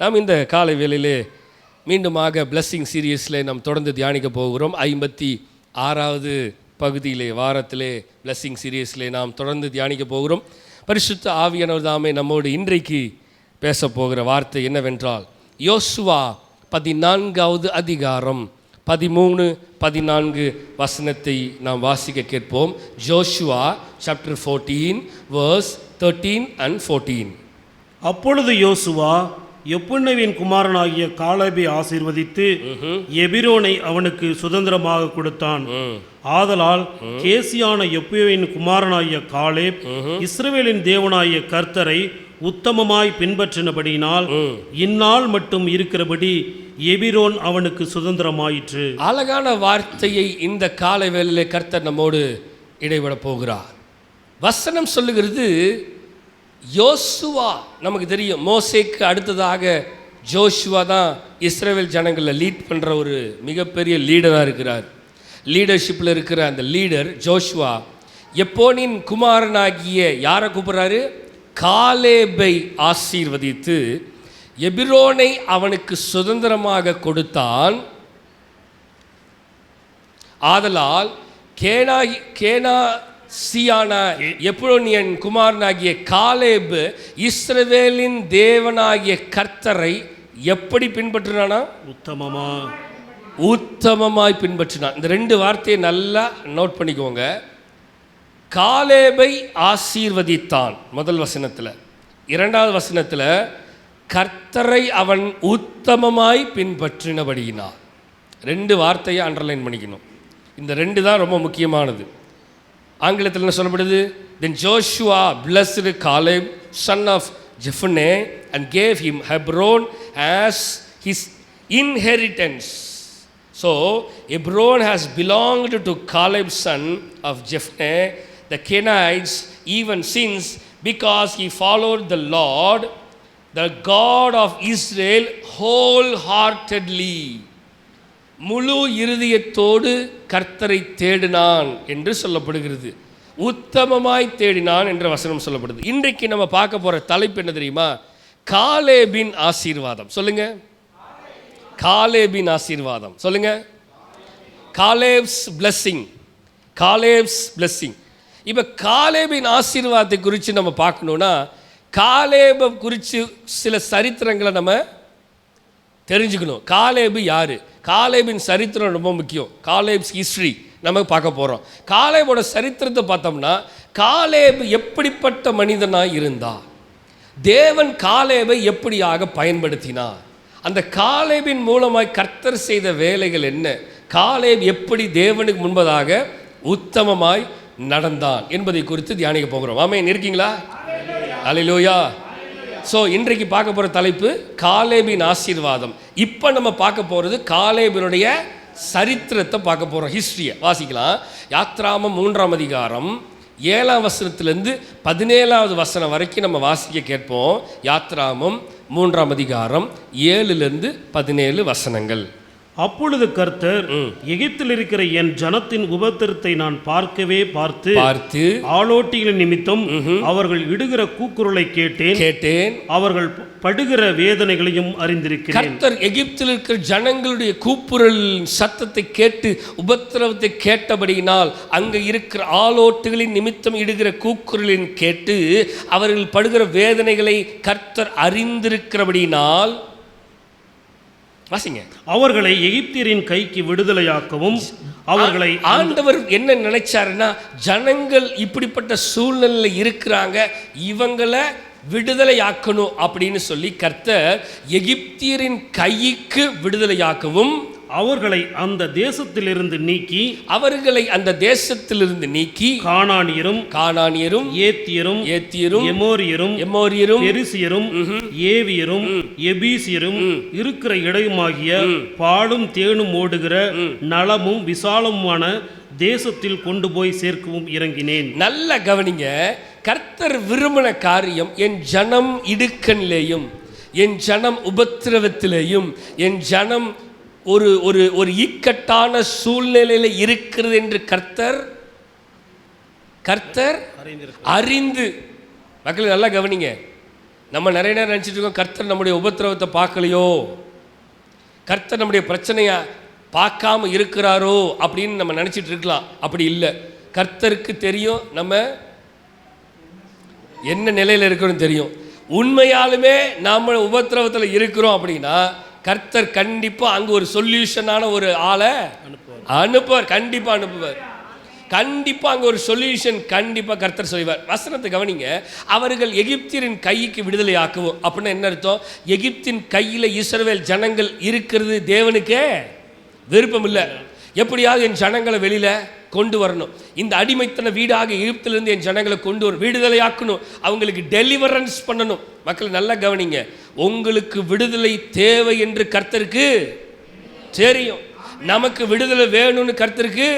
நாம் இந்த காலை வேளையிலே மீண்டுமாக பிளஸ்ஸிங் சீரியஸில் நாம் தொடர்ந்து தியானிக்க போகிறோம். 56வது பகுதியிலே வாரத்திலே பிளஸ்ஸிங் சீரியஸிலே நாம் தொடர்ந்து தியானிக்க போகிறோம். பரிசுத்த ஆவியானவர் தாமே நம்மோடு இன்றைக்கு பேச போகிற வார்த்தை என்னவென்றால், யோசுவா 14வது அதிகாரம் 13-14 வசனத்தை நாம் வாசிக்க கேட்போம். Joshua chapter 14 verse 13 and 14. அப்பொழுது யோசுவா எப்புன்னேவின் குமாரனாகிய காலேபை ஆசீர்வதித்து எபிரோனை அவனுக்கு சுதந்திரமாக கொடுத்தான். ஆதலால் கேசியான எப்புன்னேவின் குமாரனாகிய காலேப் இஸ்ரவேலின் தேவனாகிய கர்த்தரை உத்தமமாய் பின்பற்றினபடியினால் இந்நாள் மட்டும் இருக்கிறபடி எபிரோன் அவனுக்கு சுதந்திரமாயிற்று. அழகான வார்த்தையை இந்த காலை வேளையிலே கர்த்தர் நம்மோடு இடைவிட போகிறார். வசனம் சொல்லுகிறது, யோசுவா நமக்கு தெரியும், மோசேக்கு அடுத்ததாக ஜோஷுவா தான் இஸ்ரவேல் ஜனங்களை லீட் பண்ணுற ஒரு மிகப்பெரிய லீடராக இருக்கிறார். லீடர்ஷிப்பில் இருக்கிற அந்த லீடர் ஜோஷுவா எப்போனின் குமாரனாகிய யாரை கூப்பிட்றாரு? காலேபை ஆசீர்வதித்து எபிரோனை அவனுக்கு சுதந்திரமாக கொடுத்தான். ஆதலால் கேனாசியான எப்ரோனியன் குமாரனாகிய காலேப் இஸ்ரவேலின் தேவனாகிய கர்த்தரை எப்படி பின்பற்றினானா? உத்தமமாய் பின்பற்றினான். இந்த ரெண்டு வார்த்தையை நல்லா நோட் பண்ணிக்கோங்க. காலேபை ஆசீர்வதித்தான் முதல் வசனத்தில், இரண்டாவது வசனத்தில் கர்த்தரை அவன் உத்தமமாய் பின்பற்றினபடியினார். ரெண்டு வார்த்தையை அண்டர்லைன் பண்ணிக்கணும். இந்த ரெண்டு தான் ரொம்ப முக்கியமானது. ஆங்கிலத்தில் என்ன சொல்லப்படுது? Then Joshua blessed Caleb son of Jephunneh and gave him Hebron as his inheritance. So Hebron has belonged to Caleb son of Jephunneh the Kenites even since, because he followed the Lord the God of Israel wholeheartedly. முழு இருதயத்தோடு கர்த்தரை தேடினான் என்று சொல்லப்படுகிறது. உத்தமமாய் தேடினான் என்ற வசனம் சொல்லப்படுது. இன்றைக்கு நம்ம பார்க்க போகிற தலைப்பு என்ன தெரியுமா? காலேபின் ஆசீர்வாதம். சொல்லுங்க, காலேபின் ஆசீர்வாதம். சொல்லுங்க, காலேப்ஸ் பிளெஸ்ஸிங். காலேப்ஸ் பிளெஸ்ஸிங். இப்போ காலேபின் ஆசீர்வாதத்தை குறித்து நம்ம பார்க்கணுன்னா, காலேபை குறித்து சில சரித்திரங்களை நம்ம தெரிஞ்சுக்கணும். காலேபு யார்? காலேபின் சரித்திரம் ரொம்ப முக்கியம். காலேப்ஸ் ஹிஸ்ட்ரி நம்ம பார்க்க போகிறோம். காலேபோட சரித்திரத்தை பார்த்தோம்னா, காலேபு எப்படிப்பட்ட மனிதனாக இருந்தா, தேவன் காலேபை எப்படியாக பயன்படுத்தினார், அந்த காலேபின் மூலமாய் கர்த்தர் செய்த வேலைகள் என்ன, காலேப் எப்படி தேவனுக்கு முன்பதாக உத்தமமாய் நடந்தான் என்பதை குறித்து தியானிக்க போகிறோம். ஆமென். இருக்கீங்களா? அல்லேலூயா. ஸோ இன்றைக்கு பார்க்க போகிற தலைப்பு காலேபின் ஆசீர்வாதம். இப்போ நம்ம பார்க்க போகிறது காலேபினுடைய சரித்திரத்தை பார்க்க போகிறோம். ஹிஸ்ட்ரியை வாசிக்கலாம். யாத்ராமம் 3ஆம் அதிகாரம் 7ஆம் வசனத்திலேருந்து 17வது வசனம் வரைக்கும் நம்ம வாசிக்க கேட்போம். யாத்ராமம் 3ஆம் அதிகாரம் 7லிருந்து 17 வசனங்கள். அப்பொழுது கர்த்தர், எகிப்தில் இருக்கிற என் ஜனத்தின் உபத்திரத்தை நான் பார்த்து ஆளோட்டிகளின் நிமித்தம் அவர்கள் இடுகிற கூக்குரலை கேட்டேன். அவர்கள் படுகிற வேதனைகளையும் அறிந்திருக்கிறேன். கர்த்தர் எகிப்தில் இருக்கிற ஜனங்களுடைய கூக்குரல் சத்தத்தை கேட்டு உபத்திரவத்தை கேட்டபடியினால், அங்கே இருக்கிற ஆளோட்டுகளின் நிமித்தம் இடுகிற கூக்குரலின் கேட்டு அவர்கள் படுகிற வேதனைகளை கர்த்தர் அறிந்திருக்கிறபடியினால், அவர்களை எகிப்தியரின் கைக்கு விடுதலையாக்கவும், அவர்களை ஆண்டவர் என்ன நினைச்சாருன்னா, ஜனங்கள் இப்படிப்பட்ட சூழ்நிலையில் இருக்கிறாங்க, இவங்களை விடுதலையாக்கணும் அப்படின்னு சொல்லி கர்த்தர் எகிப்தியரின் கைக்கு விடுதலையாக்கவும், அவர்களை அந்த தேசத்திலிருந்து நீக்கி கானானியரும் ஏத்தியரும் எமோரியரும் பெரிசியரும் ஏவியரும் எபீசியரும் இருக்கிற இடமாகிய பாலும் தேனும் ஓடுகிற நலமும் விசாலமுமான தேசத்தில் கொண்டு போய் சேர்க்கவும் இறங்கினேன். நல்ல கவனிங்க. கர்த்தர் விரும்பின காரியம், என் ஜனம் இடுக்கணிலேயும், என் ஜனம் உபத்திரவத்திலேயும், என் ஜனம் ஒரு ஒரு ஒரு இக்கட்டான சூழ்நிலையில் இருக்கிறது என்று கர்த்தர் அறிந்து, மக்கள் நல்லா கவனிங்க, நம்ம நிறைய நேரம் நினச்சிட்டு இருக்கோம் கர்த்தர் நம்முடைய உபத்திரவத்தை பார்க்கலையோ, கர்த்தர் நம்முடைய பிரச்சனையை பார்க்காம இருக்கிறாரோ அப்படின்னு நம்ம நினச்சிட்டு இருக்கலாம். அப்படி இல்லை. கர்த்தருக்கு தெரியும் நம்ம என்ன நிலையில் இருக்கிறோன்னு தெரியும். உண்மையாலுமே நம்ம உபத்திரவத்தில் இருக்கிறோம் அப்படின்னா கர்த்தர் கண்டிப்பாக அங்கே ஒரு சொல்யூஷனான ஒரு ஆளை அனுப்புவார். கண்டிப்பாக அனுப்புவார். கண்டிப்பாக அங்கே ஒரு சொல்யூஷன் கண்டிப்பாக கர்த்தர் சொல்லுவார். வசனத்தை கவனிங்க. அவர்கள் எகிப்தியரின் கைக்கு விடுதலை ஆக்குவோம் அப்படின்னா என்ன அர்த்தம்? எகிப்தின் கையில் இஸ்ரவேல் ஜனங்கள் இருக்கிறது தேவனுக்கே விருப்பம் இல்லை. எப்படியாவது என் ஜனங்களை வெளியில் கொண்டு வரணும். இந்த அடிமைத்தன வீடாக எகிப்திலிருந்து என் ஜனங்களை கொண்டு வர விடுதலையாக்கணும். அவங்களுக்கு டெலிவரன்ஸ் பண்ணணும். மக்கள் நல்லா கவனிங்க. உங்களுக்கு விடுதலை தேவை என்று கர்த்தருக்கு தெரியும். நமக்கு விடுதலை வேணும்னு கர்த்தருக்கு.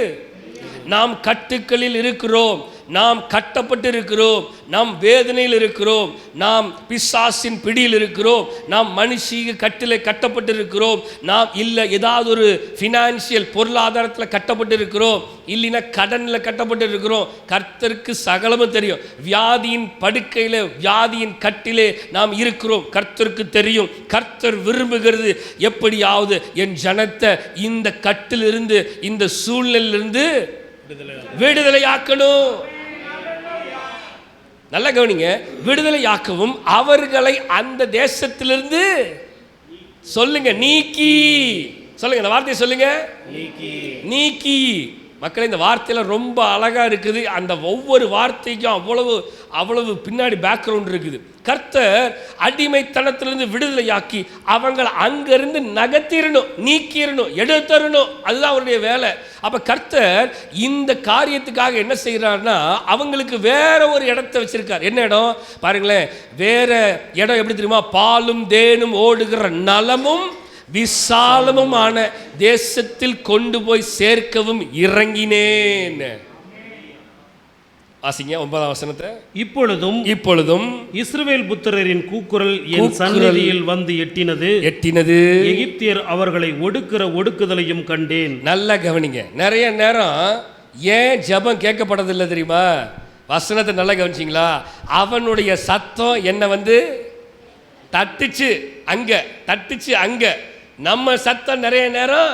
நாம் கட்டுக்களில் இருக்கிறோம், நாம் கட்டப்பட்டு இருக்கிறோம், நாம் வேதனையில் இருக்கிறோம், நாம் பிசாசின் பிடியில் இருக்கிறோம், நாம் மனுஷீக கட்டில் கட்டப்பட்டு இருக்கிறோம், நாம் இல்லை ஏதாவது ஒரு ஃபினான்ஷியல் பொருளாதாரத்தில் கட்டப்பட்டு இருக்கிறோம், இல்லைன்னா கடனில் கட்டப்பட்டு இருக்கிறோம். கர்த்தருக்கு சகலமும் தெரியும். வியாதியின் படுக்கையில் வியாதியின் கட்டிலே நாம் இருக்கிறோம். கர்த்தருக்கு தெரியும். கர்த்தர் விரும்புகிறது எப்படியாவது என் ஜனத்தை இந்த கட்டிலிருந்து இந்த சூழ்நிலையிலிருந்து விடுதலையாக்கணும். நல்ல கவனிங்க. விடுதலையாக்கவும் அவர்களை அந்த தேசத்திலிருந்து சொல்லுங்க நீக்கி. சொல்லுங்க இந்த வார்த்தையை சொல்லுங்க, நீக்கி. மக்களே இந்த வார்த்தையில ரொம்ப அழகா இருக்குது. அந்த ஒவ்வொரு வார்த்தைக்கும் அவ்வளவு பின்னாடி பேக்ரவுண்ட் இருக்குது. கர்த்தர் அடிமைத்தனத்திலிருந்து விடுதலையாக்கி அவங்களை அங்கிருந்து நகர்த்திடணும், நீக்கிடணும், எடுத்தரணும். அதுதான் அவருடைய வேலை. அப்ப கர்த்தர் இந்த காரியத்துக்காக என்ன செய்யறாருன்னா அவங்களுக்கு வேற ஒரு இடத்தை வச்சிருக்கார். என்ன இடம் பாருங்களேன். வேற இடம் எப்படி தெரியுமா? பாலும் தேனும் ஓடுகிற நலமும் விசாலமுமான தேசத்தில் கொண்டு போய் சேர்க்கவும் இறங்கினேன். வாசிங்க 9ஆம் வசனத்தை. இப்பொழுதும் இஸ்ரவேல் புத்திரரின் கூக்குரல் என் சந்நிதியில் வந்து எட்டினது. எகிப்தியர் அவர்களை ஒடுக்குதலையும் கண்டேன். நல்லா கவனிங்க. நிறைய நேரம் ஏன் ஜெபம் கேட்கப்படதில்லை தெரியுமா? வசனத்தை நல்லா கவனிச்சிங்களா? அவனுடைய சத்தம் என்ன வந்து தட்டுச்சு அங்க. நம்ம சத்தம் நிறைய நேரம்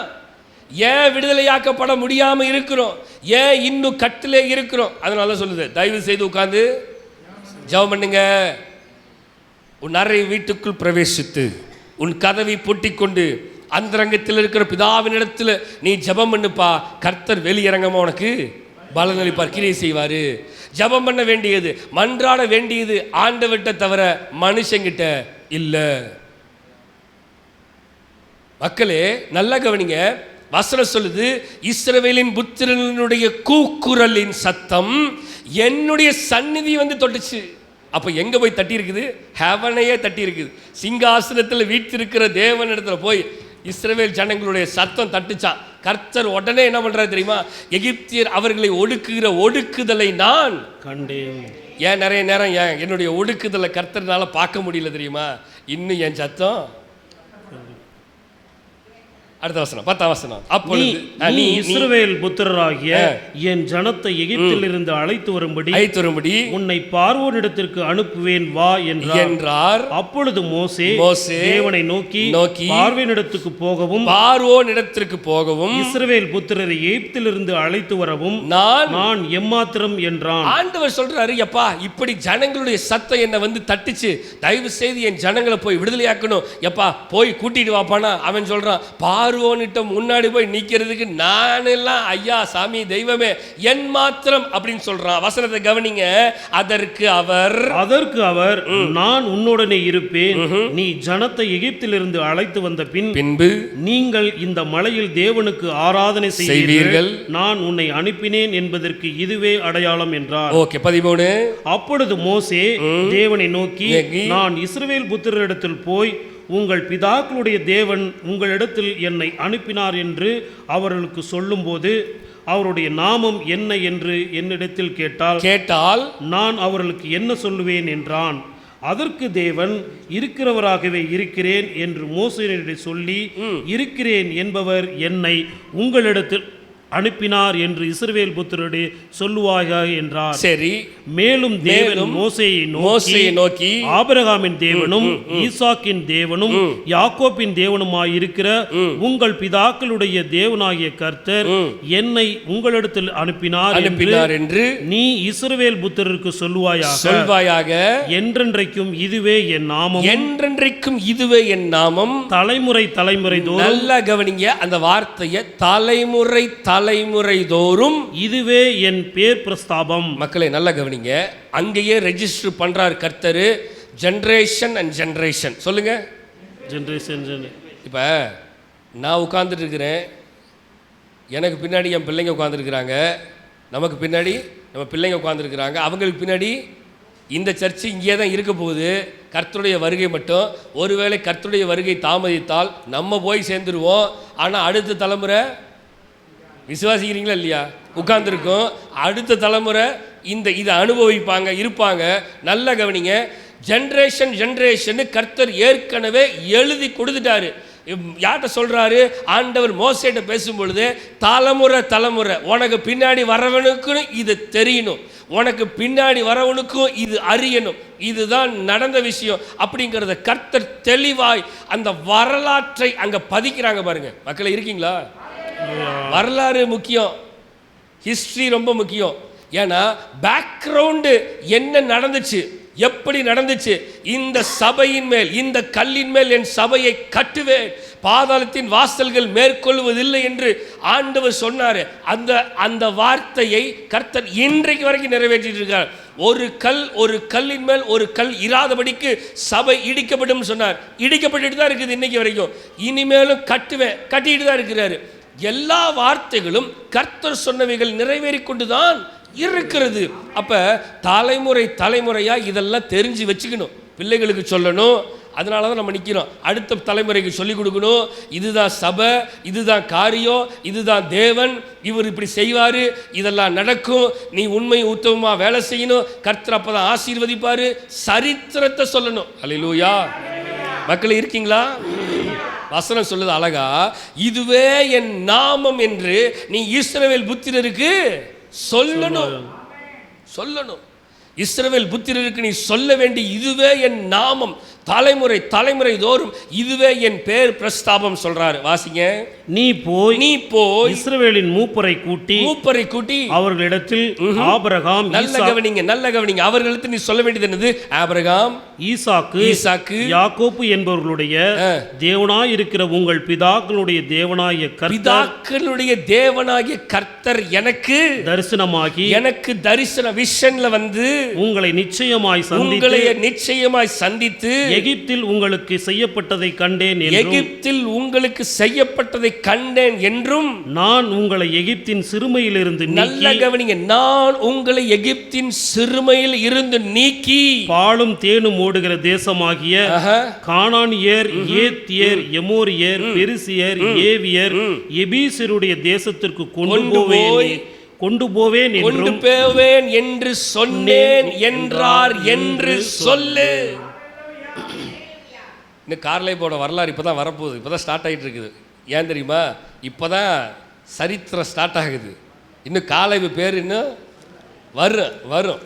ஏன் விடுதலையாக்கப்பட முடியாம இருக்கிறோம், ஏன் இன்னும் கட்டிலே இருக்கிறோம். அதனால சொல்லுது, தயவு செய்து உட்கார்ந்து ஜெபம் பண்ணுங்க. உன் அறை வீட்டுக்குள் பிரவேசித்து உன் கதவை பூட்டிக்கொண்டு அந்தரங்கத்தில் இருக்கிற பிதாவினிடத்தில் நீ ஜெபம் பண்ணுப்பா. கர்த்தர் வெளியரங்கமா உனக்கு பலனளிப்பார், கிரியை செய்வாரு. ஜெபம் பண்ண வேண்டியது, மன்றாட வேண்டியது ஆண்டவர்கிட்ட தவிர மனுஷங்கிட்ட இல்லை. மக்களே நல்லா கவனிங்க. வசனம் சொல்லுது, இஸ்ரவேலின் புத்திரனுடைய கூக்குரலின் சத்தம் என்னுடைய சந்நிதி வந்து தொட்டுச்சு. அப்ப எங்க போய் தட்டி இருக்குது? ஹெவனையே தட்டி இருக்குது. சிங்காசனத்தில் வீற்றிருக்கிற தேவனிடத்துல போய் இஸ்ரவேல் ஜனங்களுடைய சத்தம் தட்டுச்சான். கர்த்தர் உடனே என்ன பண்றாரு தெரியுமா? எகிப்தியர் அவர்களை ஒடுக்குதலை நான் கண்டேன். ஏன் நிறைய நேரம் என்னுடைய ஒடுக்குதலை கர்த்தர்னால பார்க்க முடியல தெரியுமா? இன்னும் என் சத்தம். அடுத்த வசனம் 10ஆம் வசனம். அப்பொழுது நீ இஸ்ரவேல் புத்திரராகிய என் ஜனத்தை எகிப்தில் இருந்து அழைத்து வரும்படி உன்னை பார்வோனிடத்திற்கு அனுப்புவேன் வா என்றார். அப்பொழுது மோசே தேவனை நோக்கி பார்வோனிடத்துக்கு போகவும் இஸ்ரவேல் புத்திரரை எகிப்திலிருந்து அழைத்து வரவும் நான் எம்மாத்திரம் என்றான். ஆண்டவர் சொல்றாரு, எப்பா இப்படி ஜனங்களுடைய சத்தம் என்ன வந்து தட்டிச்சு, தயவு செய்து என் ஜனங்களை போய் விடுதலையாக்கணும், எப்பா போய் கூட்டிட்டு வாப்பானா. அவன் சொல்றான், பார்வோனிட்ட முன்னாடி போய் நிக்கிறதுக்கு நான் எல்லாம் ஐயா சாமி தெய்வமே என் மாத்திரம் அப்படின்னு சொல்றான். வசனத்தை கவனிங்க. அதற்கு அவர் நான் உன்னுடனே இருப்பேன், நீ ஜனத்தை எகிப்திலிருந்து அழைத்து வந்த பின்பு நீங்கள் இந்த மலையில் தேவனுக்கு ஆராதனை செய்வீர்கள், நான் உன்னை அனுப்பினேன் என்பதற்கு இதுவே அடையாளம் என்றார். ஓகே 13. அப்பொழுது மோசே தேவனை நோக்கி, நான் இஸ்ரவேல் புத்திரரிடத்தில் போய் உங்கள் பிதாக்களுடைய தேவன் உங்களிடத்தில் என்னை அனுப்பினார் என்று அவர்களுக்கு சொல்லும்போது அவருடைய நாமம் என்ன என்று என்னிடத்தில் கேட்டால் நான் அவர்களுக்கு என்ன சொல்லுவேன் என்றான். அதற்கு தேவன், இருக்கிறவராகவே இருக்கிறேன் என்று மோசேயிடம் சொல்லி, இருக்கிறேன் என்பவர் என்னை உங்களிடத்தில் அனுப்பினார் என்று இஸ்ரவேல் புத்திரரே சொல்லுவாயாக என்றார். சரி. மேலும் தேவன் மோசேயை நோக்கி ஆபிரகாமின் தேவனும் ஈசாக்கின் தேவனும் யாக்கோபின் தேவனுமாயிருக்கிற உங்கள் பிதாக்களுடைய தேவனாகிய கர்த்தர் என்னை உங்களிடத்தில் அனுப்பினார் என்று நீ இஸ்ரவேல் புத்திரருக்கு சொல்லுவாயாக. என்றென்றைக்கும் இதுவே என் நாமம். என்றென்றைக்கும் இதுவே என் நாமம். தலைமுறை தோறும். நல்லா கவனிங்க அந்த வார்த்தையை. தலைமுறை தோறும் இதுவே என் பேர் பிரஸ்தாபம். மக்களை நல்லா கவனிங்க. அங்கேயே ரெஜிஸ்டர் பண்றார் கர்த்தர். Generation and generation. சொல்லுங்க. ஜெனரேஷன். இப்ப நான் உட்கார்ந்துட்டு இருக்கிறேன், எனக்கு பின்னாடி என் பிள்ளைங்க உட்கார்ந்துருக்கிறாங்க, நமக்கு பின்னாடி நம்ம பிள்ளைங்க உட்கார்ந்துருக்கிறாங்க, அவங்களுக்கு பின்னாடி இந்த சர்ச்சு இங்கே தான் இருக்க போகுது. கர்த்தருடைய வருகை மட்டும், ஒருவேளை கர்த்தருடைய வருகை தாமதித்தால் நம்ம போய் சேர்ந்துருவோம். ஆனால் அடுத்த தலைமுறை, விசுவாசிக்கிறீங்களா இல்லையா, உட்கார்ந்துருக்கோம். அடுத்த தலைமுறை இதை அனுபவிப்பாங்க, இருப்பாங்க. நல்ல கவனிங்க. ஜெனரேஷன் கர்த்தர் ஏற்கனவே எழுதி கொடுத்துட்டாரு. யார்கிட்ட சொல்றாரு? ஆண்டவர் மோசேட்ட பேசும் பொழுது, தலைமுறை உனக்கு பின்னாடி வரவனுக்குன்னு இது தெரியணும், உனக்கு பின்னாடி வரவனுக்கும் இது அறியணும், இதுதான் நடந்த விஷயம் அப்படிங்கிறத கர்த்தர் தெளிவாய் அந்த வரலாற்றை அங்க பதிக்கிறாங்க. பாருங்க மக்களை, இருக்கீங்களா? வரலாறு முக்கியம், ஹிஸ்டரி ரொம்ப முக்கியம். ஏன்னா பேக்ரவுண்டு என்ன நடந்துச்சு, எப்படி நடந்துச்சு. இந்த சபையின் மேல், இந்த கல்லின் மேல் என் சபையை கட்டுவேன், பாதாளத்தின் வாசல்கள் மேற்கொள்வதில்லை என்று ஆண்டவர் சொன்னார். அந்த வார்த்தையை கர்த்தர் இன்றைக்கு வரைக்கும் நிறைவேற்றிட்டு இருக்கார். ஒரு கல்லின் மேல் ஒரு கல் இராதபடிக்கு சபை இடிக்கப்படும் சொன்னார். இடிக்கப்பட்டு தான் இருக்குது இன்னைக்கு வரைக்கும். இனிமேலும் கட்டிட்டு தான் இருக்கிறாரு. எல்லா வார்த்தைகளும் கர்த்தர் சொன்னவைகள் நிறைவேறி கொண்டுதான் இருக்கிறது. அப்ப தலைமுறையா இதெல்லாம் தெரிஞ்சு வச்சுக்கணும், பிள்ளைகளுக்கு சொல்லணும். அதனால தான் நம்ம நிற்கிறோம். அடுத்த தலைமுறைக்கு சொல்லிக் கொடுக்கணும். இதுதான் சபை, இதுதான் காரியம், இதுதான் தேவன், இவர் இப்படி செய்வார், இதெல்லாம் நடக்கும், நீ உண்மை உத்தமமாக வேலை செய்யணும், கர்த்தர் அப்பதான் ஆசீர்வதிப்பார். சரித்திரத்தை சொல்லணும். அல்லேலூயா. மக்கள் இருக்கீங்களா? வசனம் சொல்லுது அழகா, இதுவே என் நாமம் என்று நீ இஸ்ரவேல் புத்திரருக்கு சொல்லணும். இஸ்ரவேல் புத்திரருக்கு நீ சொல்ல வேண்டி, இதுவே என் நாமம். தலைமுறை தோறும் இதுவே என் பேர் பிரஸ்தாபம் சொல்றாரு. வாசிங்க. நீ போய் இஸ்ரவேலின் மூப்பரை கூட்டி அவர்களிடத்தில் ஆபிரகாம், நல்ல கவனிங்க, அவர்களிடத்தில் நீ சொல்ல வேண்டியது என்னது? ஆபிரகாம், ஈசாக்கு, யாக்கோபு என்பவர்களுடைய தேவனாய் இருக்கிற உங்கள் பிதாக்களுடைய தேவனாகிய கர்த்தர் எனக்கு தரிசன விஷன்ல வந்து உங்களை நிச்சயமாய் சந்தித்து எகிப்தில் உங்களுக்கு செய்யப்பட்டதை கண்டேன் என்றும் நான் உங்களை எகிப்தின் சிறுமையிலிருந்து நல்ல கவனிங்க, நான் உங்களை எகிப்தின் சிறுமையில் இருந்து நீக்கி பாலும் தேனும் ஓடுகிற தேசமாகிய கானானியர், ஏத்தியர், எமோரியர், பெரிசியர், ஏவியர், எபீசருடைய தேசத்திற்கு கொண்டு போவேன் என்று சொன்னேன் என்றார் என்று சொல்லு. இன்னும் கார்லை போட வரலாறு இப்போ தான் வரப்போகுது, இப்போ தான் ஸ்டார்ட் ஆகிட்டு இருக்குது. ஏன் தெரியுமா? இப்போ தான் சரித்திரம் ஸ்டார்ட் ஆகுது. இன்னும் காலைவு பேர் இன்னும் வரும்.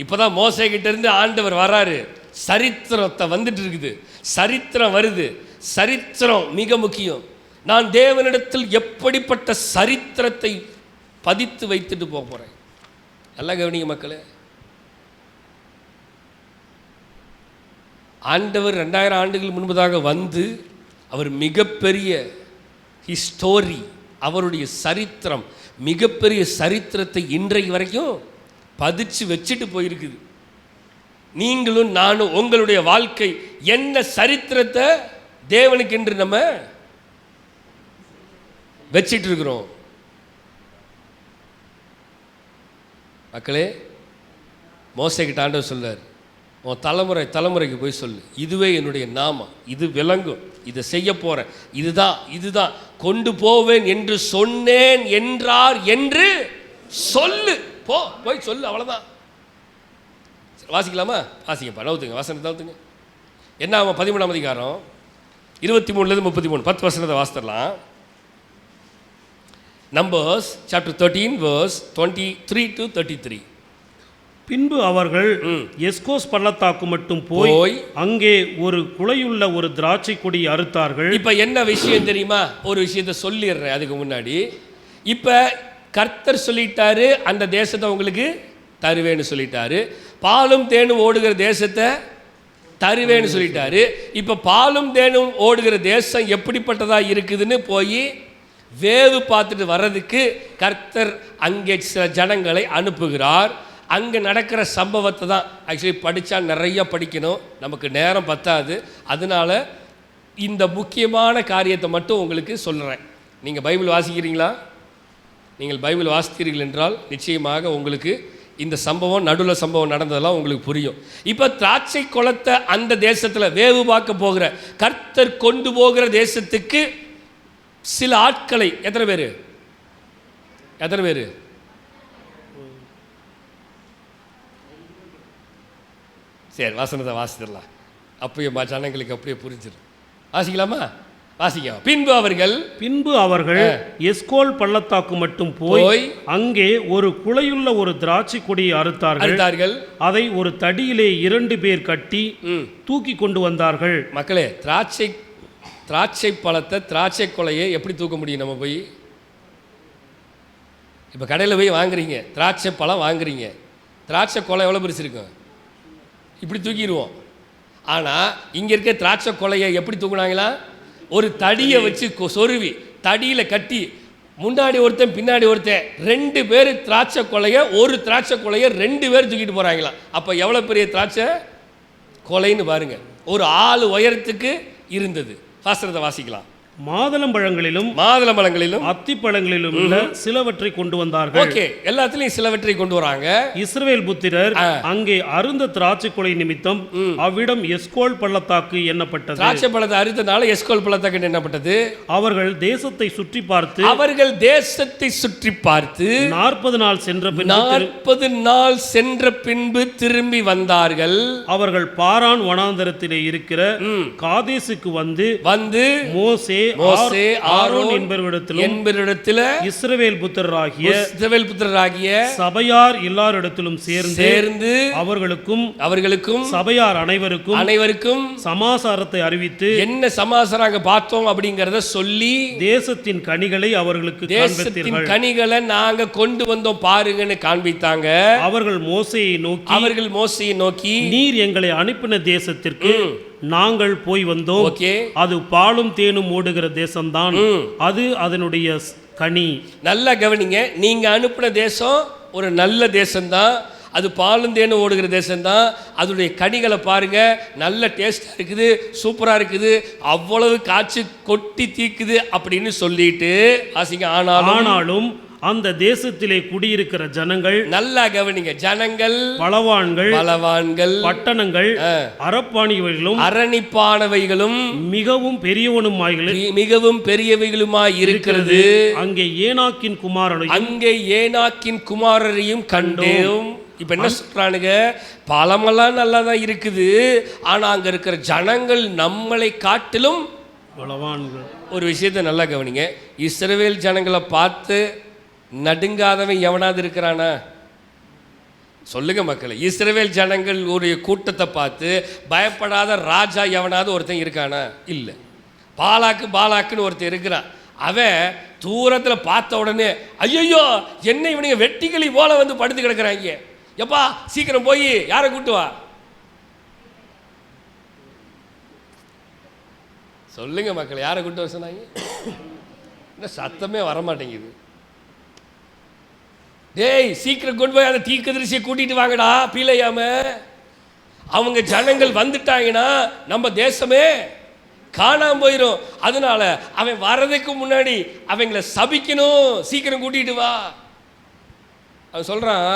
இப்போ தான் மோசேகிட்ட இருந்து ஆண்டவர் வராரு, சரித்திரத்தை வந்துட்டு இருக்குது, சரித்திரம் வருது. சரித்திரம் மிக முக்கியம். நான் தேவனிடத்தில் எப்படிப்பட்ட சரித்திரத்தை பதித்து வைத்துட்டு போகிறேன். நல்லா கவனிங்க மக்களே. ஆண்டவர் 2000 ஆண்டுகள் முன்பதாக வந்து அவர் மிகப்பெரிய ஹிஸ்டோரி, அவருடைய சரித்திரம், மிகப்பெரிய சரித்திரத்தை இன்றைக்கு வரைக்கும் பதிச்சு வச்சுட்டு போயிருக்குது. நீங்களும் நானும் உங்களுடைய வாழ்க்கை என்ன சரித்திரத்தை தேவனுக்கு என்று நம்ம வச்சிட்டு இருக்கிறோம். மக்களே, மோசேக்கிட்ட ஆண்டவர் சொல்றார், உன் தலைமுறைக்கு போய் சொல்லு, இதுவே என்னுடைய நாமம், இது விளங்கும், இதை செய்ய போறேன், இதுதான் கொண்டு போவேன் என்று சொன்னேன் என்றார் என்று சொல்லு. போய் சொல்லு, அவ்வளோதான். வாசிக்கலாமா? வாசிக்கப்பா, நவுத்துங்க, வசனத்தை நவுத்துங்க. என்ன ஆகும்? 13ஆம் அதிகாரம் 23 33, 10 வசனத்தை வாசித்தரலாம். Numbers chapter 13 verse 23 to 33. பின்பு அவர்கள் எஸ்கோஸ் பள்ளத்தாக்கு மட்டும் போய் அங்கே ஒரு குலையுள்ள ஒரு திராட்சை கொடி அறுத்தார்கள். இப்ப என்ன விஷயம் தெரியுமா? ஒரு விஷயத்தை சொல்லிடுறேன் அதுக்கு முன்னாடி. இப்ப கர்த்தர் சொல்லிட்டாரு, அந்த தேசத்தை உங்களுக்கு தருவேன்னு சொல்லிட்டாரு. பாலும் தேனும் ஓடுகிற தேசத்தை தருவேன்னு சொல்லிட்டாரு. இப்ப பாலும் தேனும் ஓடுகிற தேசம் எப்படிப்பட்டதா இருக்குதுன்னு போய் வேவு பார்த்துட்டு வர்றதுக்கு கர்த்தர் அங்கே சில ஜனங்களை அனுப்புகிறார். அங்கே நடக்கிற சம்பவத்தை தான் ஆக்சுவலி படித்தா நிறைய படிக்கணும், நமக்கு நேரம் பத்தாது. அதனால இந்த முக்கியமான காரியத்தை மட்டும் உங்களுக்கு சொல்கிறேன். நீங்கள் பைபிள் வாசிக்கிறீங்களா? நீங்கள் பைபிள் வாசிக்கிறீர்கள் என்றால் நிச்சயமாக உங்களுக்கு இந்த சம்பவம், நடுவில் சம்பவம் நடந்ததெல்லாம் உங்களுக்கு புரியும். இப்போ திராட்சை குளத்தை அந்த தேசத்தில் வேவு பார்க்க போகிற கர்த்தர் கொண்டு போகிற தேசத்துக்கு சில ஆட்களை, எத்தனை பேர் சரி வசனத்தை வாசிச்சிடலாம். அப்படியே ஜனங்களுக்கு அப்படியே புரிஞ்சிடும். வாசிக்கலாமா? வாசிக்கலாம். பின்பு அவர்கள் எஸ்கோல் பள்ளத்தாக்கு மட்டும் போய் அங்கே ஒரு குலையுள்ள ஒரு திராட்சை கொடியை அறுத்தார்கள். அதை ஒரு தடியிலே 2 பேர் கட்டி தூக்கி கொண்டு வந்தார்கள். மக்களே, திராட்சை பழத்தை, திராட்சை கொலையை எப்படி தூக்க முடியும்? நம்ம போய் இப்போ கடையில் போய் வாங்குறீங்க, திராட்சை பழம் வாங்குறீங்க, திராட்சை கொலை எவ்வளோ பெருசு இருக்கும்? இப்படி தூக்கிடுவோம். ஆனால் இங்கே இருக்க திராட்சை கொலையை எப்படி தூக்குனாங்களா? ஒரு தடியை வச்சு சொருவி தடியில் கட்டி முன்னாடி ஒருத்தன் பின்னாடி ஒருத்தன் 2 பேர் திராட்சை கொலையை, ஒரு திராட்சை கொலையை 2 பேர் தூக்கிட்டு போகிறாங்களாம். அப்போ எவ்வளோ பெரிய திராட்சை கொலைன்னு பாருங்கள். ஒரு ஆள் உயரத்துக்கு இருந்தது. சாஸ்திரத்தை வாசிக்கலாம். மாதுளம்பழங்களிலும் அத்திப்பழங்களிலும் சிலவற்றை கொண்டு வந்தார்கள். ஓகே, எல்லாத்துலயும் சிலவற்றை கொண்டு வராங்க. இஸ்ரவேல் புத்திரர் அங்கே அருந்த திராட்சை கொலை நிமித்தம் அவ்விடம் எஸ்கோல் பள்ளத்தாக்கு எண்ணப்பட்டது. திராட்சை பழத்தை அறுத்தனால எஸ்கோல் பள்ளத்தாக்கு எண்ணப்பட்டது. அவர்கள் தேசத்தை சுற்றி பார்த்து 40 நாள் சென்ற பின்பு திரும்பி வந்தார்கள். அவர்கள் பாரான் வனாந்தரத்திலே இருக்கிற காதேசுக்கு வந்து மோசே ஆரோன் என்பவரிடத்தில் இஸ்ரவேல் புத்திரராகிய சபையார் எல்லாரிடத்திலும் சேர்ந்து அவர்களுக்கும் சபையார் அனைவருக்கும் சமாசாரத்தை அறிவித்து, என்ன சமாசாரம் பார்த்தோம் அப்படிங்கறத சொல்லி, தேசத்தின் கனிகளை அவர்களுக்கு காண்பித்தார்கள். கனிகளை நாங்க கொண்டு வந்தோம் பாருங்கன்னு காண்பித்தாங்க. அவர்கள் மோசேயை நோக்கி நீர் எங்களை அனுப்பின தேசத்திற்கு நாங்கள் போய் வந்தோம். அது பாலும் தேனும் ஓடுகிற தேசம்தான். அது அதனுடைய கனி. நல்லா கவனிங்க. நீங்க அனுப்பின தேசம் ஒரு நல்ல தேசம்தான். அது பாலும் தேனும் ஓடுகிற தேசம்தான். அதனுடைய கனிகளை பாருங்க, நல்ல டேஸ்டா இருக்குது, சூப்பரா இருக்குது, அவ்வளவு காய்ச்சி கொட்டி தீக்குது அப்படின்னு சொல்லிட்டு ஆசிங்க. ஆனாலும் அந்த தேசத்திலே குடியிருக்கிற ஜனங்கள், நல்லா கவனிங்க, ஜனங்கள் பலவான்கள் பட்டணங்கள் அரணிப்பானவைகளும் மிகவும் பெரியவைகளுமாய் இருக்கிறது. அங்கே ஏனாக்கின் குமாரரையும் கண்டோம். இப்ப என்ன சொல்றானுங்க? பழமெல்லாம் நல்லா தான் இருக்குது, ஆனா அங்க இருக்கிற ஜனங்கள் நம்மளை காட்டிலும் பலவான்கள். ஒரு விஷயத்தை நல்லா கவனிங்க. இஸ்ரவேல் ஜனங்களை பார்த்து நடுங்காதவன் எவனாவது இருக்கிறானா? சொல்லுங்க மக்களே. இஸ்ரவேல் ஜனங்கள் ஒரு கூட்டத்தை பார்த்து பயப்படாத ராஜா எவனாவது ஒருத்தன் இருக்கானா? இல்லை. பாலாக்குன்னு ஒருத்தன் இருக்கிறான். அவன் தூரத்தில் பார்த்த உடனே ஐயோ என்ன இவனுங்க வெட்டிகளி போல வந்து படுத்து கிடக்குறாங்க, எப்பா சீக்கிரம் போய் யாரை கூட்டு வா. சொல்லுங்க மக்கள், யாரை கூட்டு வர சொன்னாங்க? இன்னும் சத்தமே வரமாட்டேங்குது. டேய் சீக்கிரம் கொண்டு போய் அந்த தீர்க்கதரிசியை கூட்டிட்டு வாங்கடா பீலையாம. அவங்க ஜனங்கள் வந்துட்டாங்கன்னா நம்ம தேசமே காணாம போயிடும். அதனால அவன் வர்றதுக்கு முன்னாடி அவங்கள சபிக்கணும், சீக்கிரம் கூட்டிட்டு வா. அவன் சொல்றான்,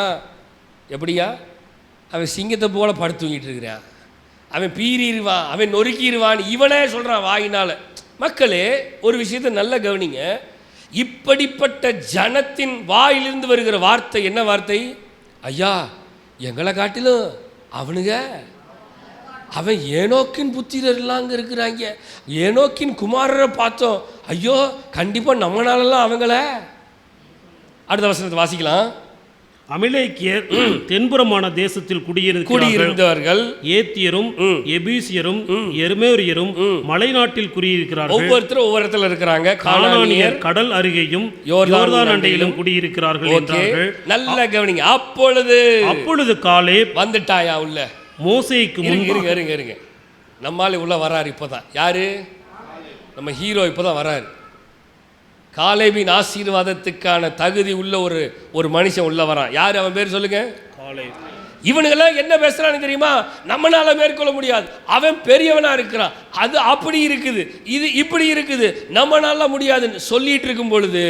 எப்படியா? அவன் சிங்கத்தை போல படுத்து தூங்கிட்டு இருக்கிறான், அவன் பீறிடுவான், அவன் நொறுக்கிடுவான், இவனே சொல்றான் வாயினால. மக்களே, ஒரு விஷயத்தை நல்லா கவனிங்க. இப்படிப்பட்ட ஜனத்தின் வாயிலிருந்து வருகிற வார்த்தை என்ன வார்த்தை? ஐயா எங்களை காட்டிலும் அவனுங்க, அவன் ஏனோக்கின் புத்திரர்லாம் அங்கே இருக்கிறாங்க, ஏனோக்கின் குமாரரை பார்த்தோம், ஐயோ கண்டிப்பாக நம்மளாலலாம் அவங்கள அடுத்த வசனத்தை வாசிக்கலாம். அமலேக்கியர் தென்புறமான தேசத்தில் குடியிருந்தவர்கள், ஏத்தியரும் எபூசியரும் எருமேரியரும் மலைநாட்டில் குடியிருக்கிறார்கள். ஒவ்வொருத்தரும் ஒவ்வொரு இடத்துல இருக்கிறாங்க. கானானியர் கடல் அருகேயும் யோர்தான் அண்டையிலும் குடியிருக்கிறார்கள் என்றார்கள். நல்ல கவனிங்க. அப்பொழுது காலேப் வந்துட்டாயா உள்ள. மோசேக்கு இருங்க நம்மாலே உள்ள வராரு. இப்பதான் யாரு? நம்ம ஹீரோ இப்பதான் வராரு. காலேபின் ஆசீர்வாதத்துக்கான தகுதி உள்ள ஒரு மனுஷன் உள்ள வரான். யார் அவன் பேர் சொல்லுங்க? காலேப். இவனுங்கெல்லாம் என்ன பேசுறான்னு தெரியுமா? நம்மளால மேற்கொள்ள முடியாது, அவன் பெரியவனா இருக்கிறான், அது அப்படி இருக்குது, இது இப்படி இருக்குது, நம்மளால முடியாதுன்னு சொல்லிட்டு இருக்கும் பொழுது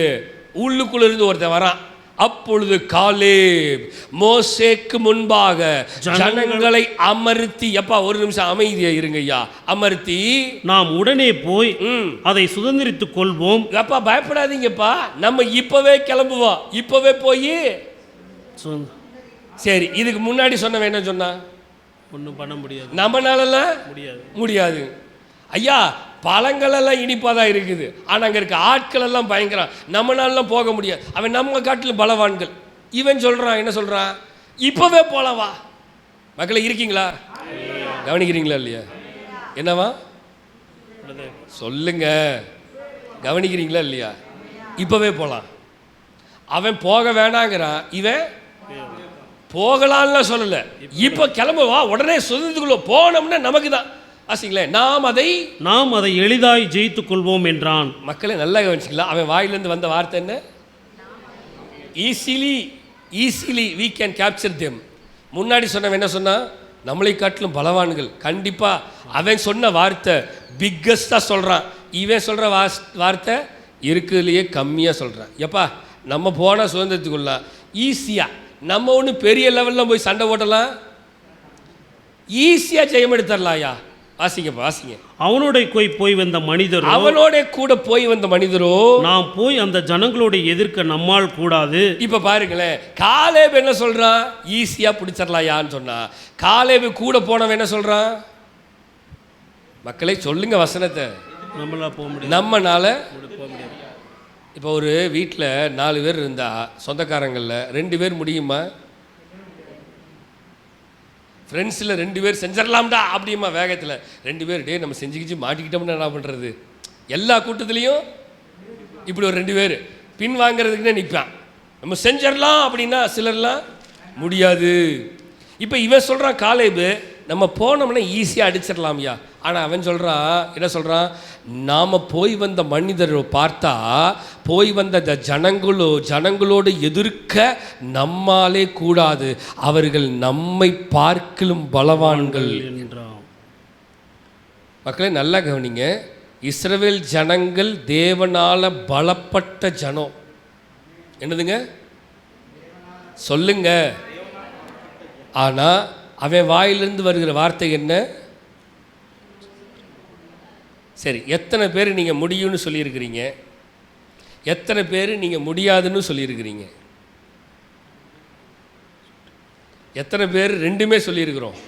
உள்ளுக்குள்ள இருந்து ஒருத்தன் வரான். அப்பொழுது காலேப் மோசேக்கு முன்பாக ஜனங்களை அமர்த்தி, எப்பா ஒரு நிமிஷம் அமைதியா இருங்கய்யா, அமர்த்தி, நாம் உடனே போய் அதை சுதந்திரித்துக் கொள்வோம். அப்பா பயப்படாதீங்கப்பா, நம்ம இப்பவே கிளம்புவோம், இப்பவே போய். சரி, இதுக்கு முன்னாடி சொன்ன என்ன சொன்னா? ஒன்றும் பண்ண முடியாது, நம்மளாலலாம் முடியாது. ஐயா பழங்கள் எல்லாம் இனிப்பாக தான் இருக்குது, ஆனால் அங்கே இருக்க ஆட்கள் எல்லாம் பயங்கரம், நம்மளாலாம் போக முடியாது, அவன் நம்ம காட்டிலும் பலவான்கள். இவன் சொல்கிறான், என்ன சொல்கிறான்? இப்போவே போலவா. மக்களை இருக்கீங்களா? கவனிக்கிறீங்களா இல்லையா? என்னவா சொல்லுங்க, கவனிக்கிறீங்களா இல்லையா? இப்போவே போகலாம். அவன் போக வேணாங்கிறான், இவன் போகலான்னு சொல்லலை. இப்போ கிளம்புவா, உடனே சுதந்திரத்துக்குள்ள போனோம்னா நமக்கு தான் நாம் அதை எளிதாய் ஜெயித்துக் கொள்வோம் என்றான். மக்களை நல்லா கவனிச்சிக்கலாம். அவன் வாயிலிருந்து வந்த வார்த்தை என்ன? Easily we can capture them. முன்னாடி சொன்னவன் என்ன சொன்னா? நம்மளை காட்டிலும் பலவான்கள். கண்டிப்பா அவன் சொன்ன வார்த்தை பிக்கஸ்டா சொல்றான். இவன் சொல்ற வார்த்தை இருக்குதுலயே கம்மியா சொல்றான். எப்பா நம்ம போனா சுதந்திரத்துக்குள்ள ஈஸியா, நம்ம ஒன்று பெரிய லெவலில் போய் சண்டை ஓட்டலாம், ஈஸியா ஜெயம் எடுத்துடலாம்யா. வாசிங்க. அவனோட போய் வந்த மனிதரோ, அவனோட கூட போய் வந்த மனிதரோ, நாம் போய் அந்த ஜனங்களோட எதிர்க்க நம்மால் கூடாது. இப்ப பாருங்களேன், காலேப் என்ன சொல்றான்? ஈஸியா பிடிச்சிடலாயான்னு சொன்னா, காலேப் கூட போனவன் என்ன சொல்றான்? மக்களை சொல்லுங்க வசனத்தை. நம்மனால இப்போ ஒரு வீட்டில் 4 பேர் இருந்தா, சொந்தக்காரங்களில் 2 பேர் முடியுமா? ஃப்ரெண்ட்ஸில் 2 பேர் செஞ்சிடலாம்டா அப்படியுமா வேகத்தில்? 2 பேர் டே நம்ம செஞ்சுக்கிச்சு மாட்டிக்கிட்டோம்னா என்ன பண்ணுறது? எல்லா கூட்டத்துலேயும் இப்படி ஒரு 2 பேர் பின் வாங்கிறதுக்குன்னே நிற்பான். நம்ம செஞ்சிடலாம் அப்படின்னா சிலர்லாம் முடியாது. இப்போ இவன் சொல்கிறான் காலேபு, நம்ம போனோம்னா ஈஸியாக அடிச்சிடலாம்யா. ஆனால் அவன் சொல்கிறான், என்ன சொல்கிறான்? நாம் போய் வந்த மனிதரை பார்த்தா, போய் வந்த ஜனங்களோடு எதிர்க்க நம்மாலே கூடாது, அவர்கள் நம்மை பார்க்கலும் பலவான்கள் என்றான். மக்களே நல்லா கவனிங்க. இஸ்ரவேல் ஜனங்கள் தேவனால பலப்பட்ட ஜனம். என்னதுங்க சொல்லுங்க? ஆனால் அவன் வாயிலிருந்து வருகிற வார்த்தை என்ன? சரி, எத்தனை பேர் நீங்கள் முடியும்னு சொல்லியிருக்கிறீங்க? எத்தனை பேர் நீங்கள் முடியாதுன்னு சொல்லியிருக்கிறீங்க? எத்தனை பேர் 2மே சொல்லியிருக்கிறோம்?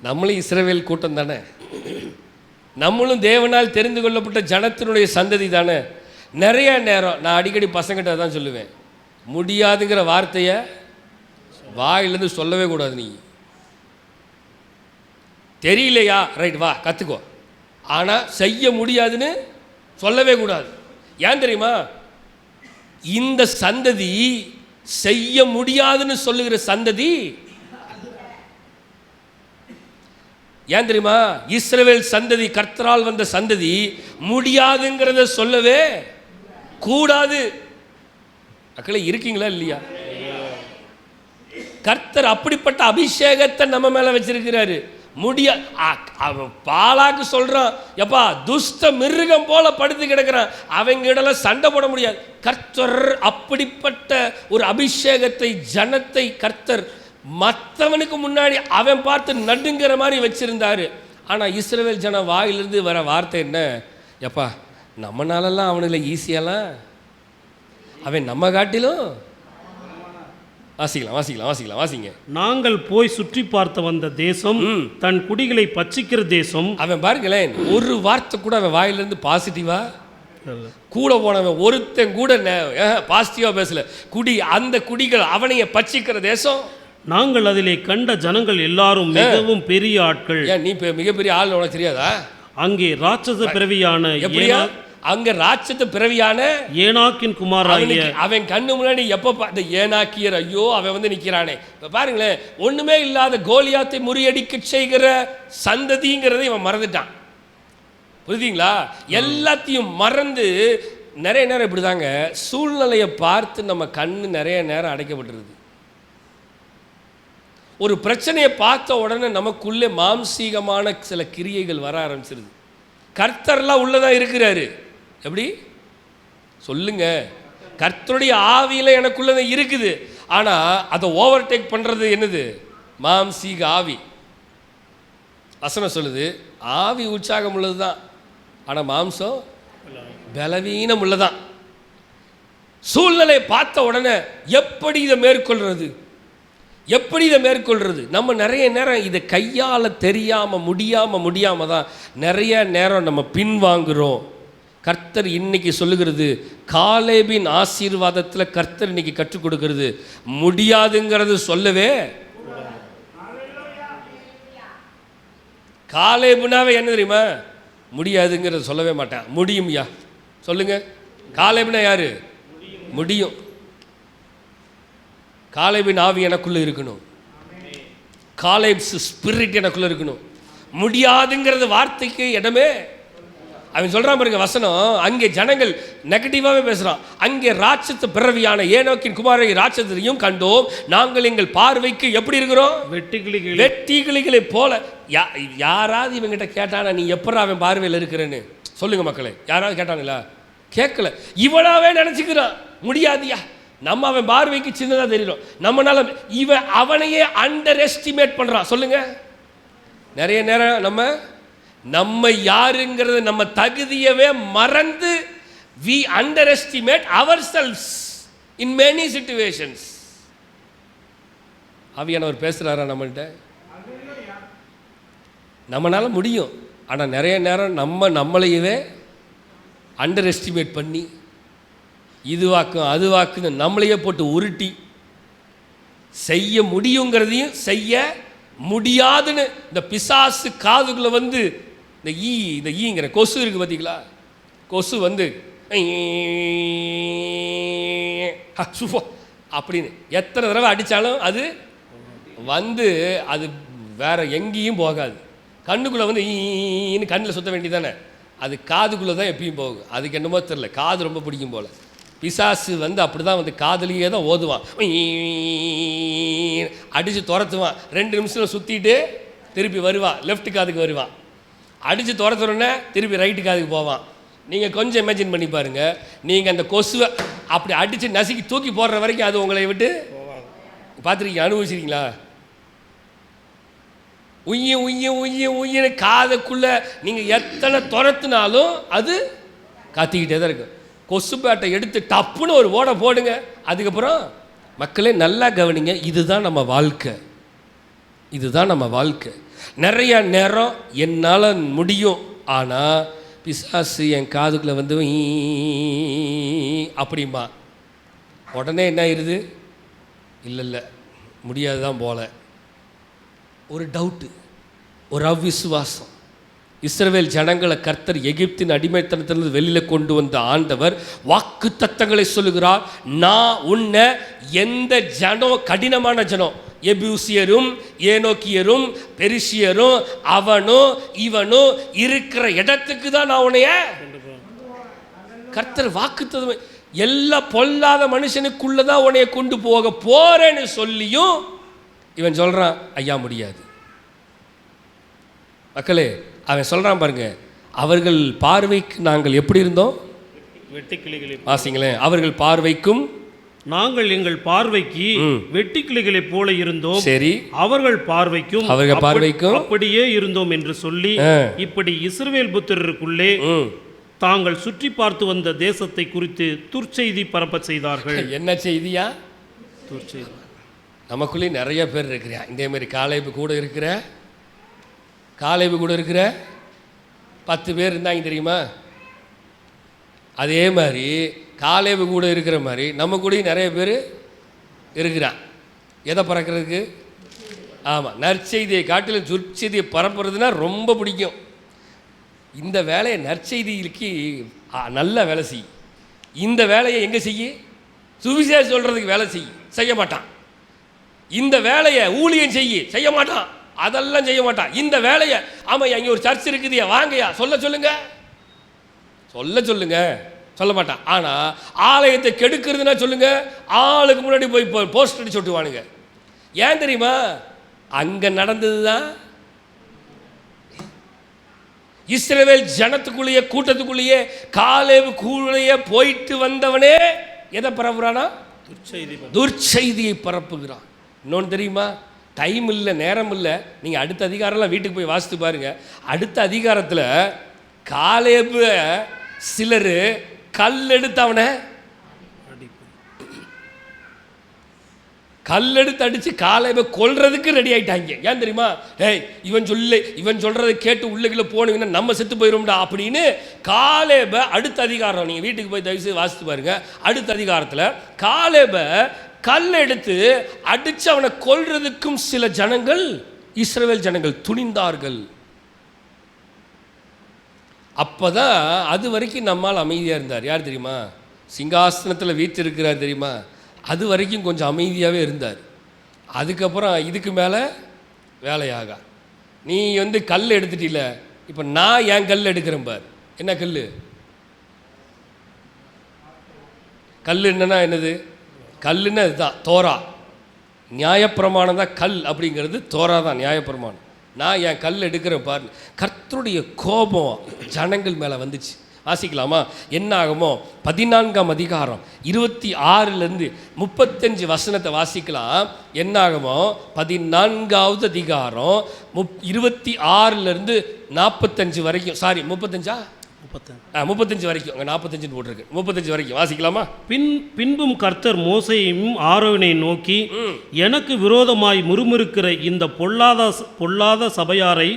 நம்மளும் இஸ்ரவேல் கூட்டம் தானே, நம்மளும் தேவனால் தெரிந்து கொள்ளப்பட்ட ஜனத்தினுடைய சந்ததி தானே. நிறைய நேரம் நான் அடிக்கடி பசங்கிட்ட தான் சொல்லுவேன், முடியாதுங்கிற வார்த்தையை வாயிலிருந்து சொல்லவே கூடாது. நீ தெரியலையா, ரைட் வா கற்றுக்கோ, ஆனால் செய்ய முடியாதுன்னு சொல்லவே கூடாது. ஏன் தெரியுமா? இந்த சந்ததி செய்ய முடியாதுன்னு சொல்லுகிற சந்ததி. ஏன் தெரியுமா? இஸ்ரவேல் சந்ததி, கர்த்தரால் வந்த சந்ததி முடியாதுங்கிறத சொல்லவே கூடாது. மக்களே இருக்கீங்களா இல்லையா? கர்த்தர் அப்படிப்பட்ட அபிஷேகத்தை நம்ம மேல வச்சிருக்கிறாரு. அவன் பாலாக்கு சொல்றான், எப்பா துஷ்ட மிருகம் போல படுத்து கிடக்கிறான், அவங்கிடலாம் சண்டை போட முடியாது. கர்த்தர் அப்படிப்பட்ட ஒரு அபிஷேகத்தை, ஜனத்தை கர்த்தர் மற்றவனுக்கு முன்னாடி அவன் பார்த்து நடுங்கிற மாதிரி வச்சிருந்தாரு. ஆனால் இஸ்ரவேல் ஜனம் வாயிலிருந்து வர வார்த்தை என்ன? எப்பா நம்மளாலலாம் அவனுல ஈஸியெல்லாம், அவன் நம்ம காட்டிலும். வாசிங்க. நாங்கள் போய் சுற்றி பார்த்து வந்த தேசம் தன் குடிகளை பட்சிக்கிற தேசம். அவன் பாருங்களேன், ஒரு வார்த்தை கூட அவன் வாயிலிருந்து பாசிட்டிவா கூட போனவன் ஒருத்தன் கூட பாசிட்டிவா பேசல. அந்த குடிகள் அவனைய பட்சிக்கிற தேசம். நாங்கள் அதிலே கண்ட ஜனங்கள் எல்லாரும் மிகவும் பெரிய ஆட்கள். ஏன் நீ மிகப்பெரிய ஆள் உனக்கு தெரியாதா? அங்கே ராட்சச பிறவியான ஏனாக்கின் குமாராகிய அவன் கண்ணு முன்னாடி எப்ப பார்த்த ஏனாக்கியர், ஐயோ அவன் வந்து நிக்கிறானே. இப்ப பாருங்களேன், ஒண்ணுமே இல்லாத கோலியாத்தை முறியடிக்க செய்கிற சந்ததிங்கிறதை இவன் மறந்துட்டான். புரியுதுங்களா? எல்லாத்தையும் மறந்து நிறைய நேரம் இப்படிதாங்க சூழ்நிலையை பார்த்து நம்ம கண்ணு நிறைய நேரம் அடைக்கப்பட்டிருது. ஒரு பிரச்சனையை பார்த்த உடனே நமக்குள்ளே மாம்சீகமான சில கிரியைகள் வர ஆரம்பிச்சிருது. கர்த்தர்லாம் உள்ளதான் இருக்கிறாரு. எப்படி சொல்லுங்க? கர்த்தருடைய ஆவியில எனக்குள்ளதான் இருக்குது. ஆனா அதை ஓவர்டேக் பண்றது என்னது? மாம்சீக ஆவி. வசனம் சொல்லுது, ஆவி உற்சாகம் உள்ளதுதான், ஆனா மாம்சம் பலவீனம் உள்ளதான். சூழ்நிலையை பார்த்த உடனே எப்படி இதை மேற்கொள்றது? நம்ம நிறைய நேரம் இதை கையாள முடியாம தான் நிறைய நேரம் நம்ம பின்வாங்குறோம். கர்த்தர் இன்னைக்கு சொல்லுகிறது, காலேபின் ஆசீர்வாதத்தில் கர்த்தர் இன்னைக்கு கற்றுக் கொடுக்கிறது, முடியாதுங்கிறது சொல்லவே. காலேபுனாவே என்ன தெரியுமா? முடியாதுங்கிறது சொல்லவே மாட்டேன். முடியும்யா சொல்லுங்க. காலேபுனா யாரு? முடியும். காலேபின் ஆவி எனக்குள்ள இருக்கணும். காலேப்ஸ் ஸ்பிரிட் எனக்குள்ள இருக்கணும். முடியாதுங்கிறது வார்த்தைக்கு இடமே. அவன் சொல்றான் பாருங்க வசனம், அங்கே ஜனங்கள் நெகட்டிவாவே பேசுறான். அங்கே ராட்சத பிறவியான ஏனோக்கின் குமாரனை ராட்சதரையும் கண்டோம், நாங்கள் எங்கள் பார்வைக்கு எப்படி இருக்கிறோம்? வெட்டி கிளிகளை போல. யாராவது இவங்கிட்ட கேட்டானா நீ எப்பறம் அவன் பார்வையில் இருக்கிறேன்னு சொல்லுங்க மக்களே. யாராவது கேட்டானுங்களா? கேட்கல. இவனாவே நினைச்சுக்கிறான் முடியாதியா. நம்ம அவன் பார்வைக்கு சின்னதா தெரியும். நம்மனால இவன் அவனையே அண்டர் எஸ்டிமேட் பண்றான். சொல்லுங்க. நிறைய நேரம் நம்ம யாருங்கிறத நம்ம தகுதியவே மறந்து we underestimate ourselves in many situations. ஆவியானவர் பேசுறாரா நம்மள்ட்ட? நம்மளால முடியும், ஆனா நிறைய நேரம் நம்மளையவே அண்டர் எஸ்டிமேட் பண்ணி இதுவாக்கும் அதுவாக்குன்னு நம்மளையே போட்டு உருட்டி செய்ய முடியுங்கிறதையும் செய்ய முடியாதுன்னு இந்த பிசாசு காதுக்குள்ள வந்து இந்த ஈங்கிற கொசு இருக்கு பார்த்தீங்களா? கொசு வந்து அப்படின்னு எத்தனை தடவை அடித்தாலும் அது வந்து அது வேற எங்கேயும் போகாது. கண்ணுக்குள்ளே வந்து ஈன்னு கண்ணில் சுற்ற வேண்டியதானே, அது காதுக்குள்ளே தான் எப்பயும் போகும். அதுக்கு என்னமோ தெரில, காது ரொம்ப பிடிக்கும் போல். பிசாசு வந்து அப்படி தான் வந்து காதலியே தான் ஓதுவான், அடித்து துரத்துவான். 2 நிமிஷத்தில் சுற்றிட்டு திருப்பி வருவான், லெஃப்ட் காதுக்கு வருவான். அடித்து துரத்துறோன்னே திருப்பி ரைட்டு காதுக்கு போவான். நீங்கள் கொஞ்சம் இமேஜின் பண்ணி பாருங்கள், நீங்கள் அந்த கொசுவை அப்படி அடித்து நசுக்கி தூக்கி போடுற வரைக்கும் அது உங்களை விட்டு பார்த்துருக்கீங்க, அனுபவிச்சிருக்கீங்களா? உய்ய காதுக்குள்ளே நீங்கள் எத்தனை துரத்துனாலும் அது கத்திக்கிட்டே தான் இருக்கும். கொசு பேட்டை எடுத்து டப்புன்னு ஒரு ஓட போடுங்க. அதுக்கப்புறம் மக்களே நல்லா கவனிங்க, இதுதான் நம்ம வாழ்க்கை, இதுதான் நம்ம வாழ்க்கை. நிறைய நேரம் என்னால் முடியும், ஆனால் பிசாசு என் காதுக்குள்ளே வந்து அப்படிமா உடனே என்ன ஆயிடுது? இல்லை முடியாது தான் போல. ஒரு டவுட்டு, ஒரு அவ்விசுவாசம். இஸ்ரவேல் ஜனங்களை கர்த்தர் எகிப்தின் அடிமைத்தனத்திலிருந்து வெளியில் கொண்டு வந்த ஆண்டவர் வாக்கு தத்தங்களை சொல்லுகிறார். நான் உன்னை எந்த கடினமான ஜனம், எபூசியரும் ஏனோக்கியரும் பெரிசியரும் அவனும் இவனும் இருக்கிற இடத்துக்கு தான் நான் உன்னைய கர்த்தர் வாக்கு எல்லா பொல்லாத மனுஷனுக்குள்ளதான் உன்னைய கொண்டு போக போறேன்னு சொல்லியும் இவன் சொல்றான், ஐயா முடியாது. மக்களே, அவன் சொல்றான் பாருங்க, அவர்கள் பார்வைக்கு நாங்கள் எப்படி இருந்தோம்? வெட்டி கிளிகளை வாசிங்களேன். அவர்கள் பார்வைக்கும் நாங்கள் எங்கள் பார்வைக்கு வெட்டி கிளிகளை போல இருந்தோம், சரி அவர்கள் பார்வைக்கும் அப்படியே இருந்தோம் என்று சொல்லி இப்படி இஸ்ரவேல் புத்திரருக்குள்ளே தாங்கள் சுற்றி பார்த்து வந்த தேசத்தை குறித்து துர்ச்செய்தி பரப்ப செய்தார்கள். என்ன செய்தியா? துர்ச்செய்தி. நமக்குள்ளேயும் நிறைய பேர் இருக்கிறேன். இதேமாரி காலேபு கூட இருக்கிற 10 பேர் இருந்தாங்க தெரியுமா? அதே மாதிரி காலேபு கூட இருக்கிற மாதிரி நம்ம கூடயும் நிறைய பேர் இருக்கிறான். எதை பறக்கிறதுக்கு? ஆமாம், நற்செய்தியை காட்டிலும் துர்ச்செய்தியை பரப்புறதுனா ரொம்ப பிடிக்கும். இந்த வேலையை நற்செய்திக்கு நல்ல வேலை செய். இந்த வேலையை எங்கே செய்ய? சுவிசேஷம் சொல்கிறதுக்கு வேலை செய்ய மாட்டான். இந்த வேலையை ஊழியம் செய்ய மாட்டான். அதெல்லாம் செய்ய மாட்டான். இந்த வேலையை ஆமாம் அங்கே ஒரு சர்ச் இருக்குதுயா வாங்கயா சொல்லுங்க சொல்ல மாட்டான். ஆனால் ஆலயத்தை கெடுக்கிறதுனா சொல்லுங்க, ஆளுக்கு முன்னாடி போய் போஸ்ட் அடிச்சு விட்டுவானுங்க. ஏன் தெரியுமா? அங்கே நடந்தது தான். இஸ்ரவேல் ஜனத்துக்குள்ளேயே கூட்டத்துக்குள்ளேயே காலேபு கூடயே போயிட்டு வந்தவனே எதை பரப்புறானா? துர்ச்செய்தியை பரப்புகிறான். இன்னொன்று தெரியுமா? டைம் இல்லை, நேரம் இல்லை. நீங்கள் அடுத்த அதிகாரம்லாம் வீட்டுக்கு போய் வாசித்து பாருங்கள். அடுத்த அதிகாரத்தில் காலேபு சிலர் கல் எடுத்து அவனை கல்லெடுத்து அடித்து காலேபை கொல்றதுக்கு ரெடி ஆகிட்டாங்க. ஏன் தெரியுமா? இவன் சொல்கிறத கேட்டு உள்ளுக்குள்ளே போனீங்கன்னா நம்ம செத்து போயிடும்டா அப்படின்னு காலேபை அடுத்த அதிகாரம் நீங்கள் வீட்டுக்கு போய் தயவுசெய்து வாசித்து பாருங்க. அடுத்த அதிகாரத்தில் காலேபை கல் எடுத்து அடித்து அவனை கொல்றதுக்கும் சில ஜனங்கள், இஸ்ரவேல் ஜனங்கள் துணிந்தார்கள். அப்போதான் அது வரைக்கும் நம்மால் அமைதியாக இருந்தார். யார் தெரியுமா? சிங்காசனத்தில் வீற்றிருக்கிறார் தெரியுமா? அது வரைக்கும் கொஞ்சம் அமைதியாகவே இருந்தார். அதுக்கப்புறம் இதுக்கு மேலே வேலையாக நீ கல் எடுத்துட்டில்ல, இப்போ நான் என் கல் எடுக்கிறேன் பார். என்ன கல்? கல் என்னன்னா என்னது? கல்லுன்னா இதுதான் தோரா. நியாயப்பிரமாணம் தான் கல் அப்படிங்கிறது. தோரா தான் நியாயப்பிரமாணம். நான் என் கல் எடுக்கிறேன் பார். கர்த்தருடைய கோபம் ஜனங்கள் மேலே வந்துச்சு. வாசிக்கலாமா? என்ன ஆகுமோ 14ஆம் அதிகாரம் 26லேருந்து 35 வசனத்தை வாசிக்கலாம். என்ன ஆகுமோ 14ஆவது அதிகாரம் 26லேருந்து 45 வரைக்கும். சாரி 35 வரைக்கும். அங்கே 45 போட்டிருக்கு. 35 வரைக்கும் வாசிக்கலாமா? பின்பும் கர்த்தர் மோசேயையும் ஆரோனை நோக்கி, எனக்கு விரோதமாய் முறுமுறுக்கிற இந்த பொல்லாத சபையாரை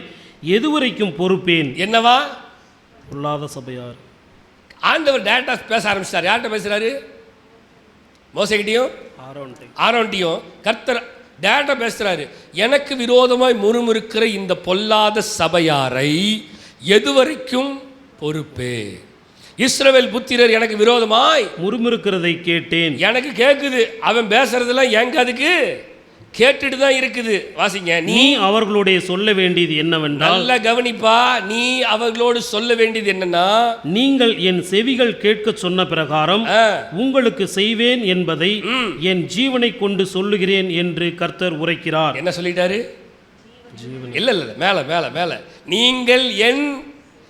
எதுவரைக்கும் பொறுப்பேன்? என்னவா பொல்லாத சபையார்? ஆண்டவர் டேரக்டா பேச ஆரம்பிச்சிட்டார். யார்கிட்ட பேசுறாரு? மோசேகிட்டையும் ஆரோன்ட்டையும் கர்த்தர் டேரக்டா பேசுறாரு. எனக்கு விரோதமாய் முறுமுறுக்கிற இந்த பொல்லாத சபையாரை எதுவரைக்கும் பொறுப்பே? இஸ்ரவேல் புத்திரர் எனக்கு விரோதமாய் முறுமுறுக்கிறதை கேட்டேன். எனக்கு கேட்குது. அவன் பேசுறதெல்லாம் எங்க அதுக்கு கேட்டுட்டு தான் இருக்குது. வாசிங்க. நீ அவர்களுடைய சொல்ல வேண்டியது என்னவென்றால், நல்ல கவனிப்பா, நீ அவர்களோடு சொல்ல வேண்டியது என்னன்னா, நீங்கள் என் செவிகள் கேட்க சொன்ன பிரகாரம் உங்களுக்கு செய்வேன் என்பதை என் ஜீவனை கொண்டு சொல்லுகிறேன் என்று கர்த்தர் உரைக்கிறார். என்ன சொல்லிட்டாரு? இல்ல மேல நீங்கள் என்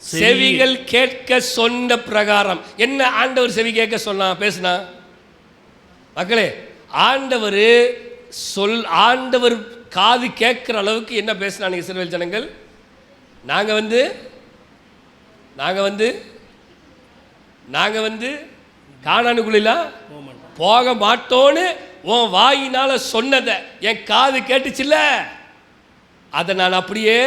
செவிகள் கேட்க சொன்ன பிரகாரம். என்ன ஆண்டவர் செவி கேட்க சொன்னா பேசுனா? மக்களே, ஆண்டவர் காது கேட்கிற அளவுக்கு என்ன பேசினாங்க இஸ்ரவேல் ஜனங்கள்? நாங்க வந்து கானானுக்குள்ளலாம் போக மாட்டோன்னு உன் வாயினால சொன்னதை என் காது கேட்டுச்சுல்ல, அதை நான் அப்படியே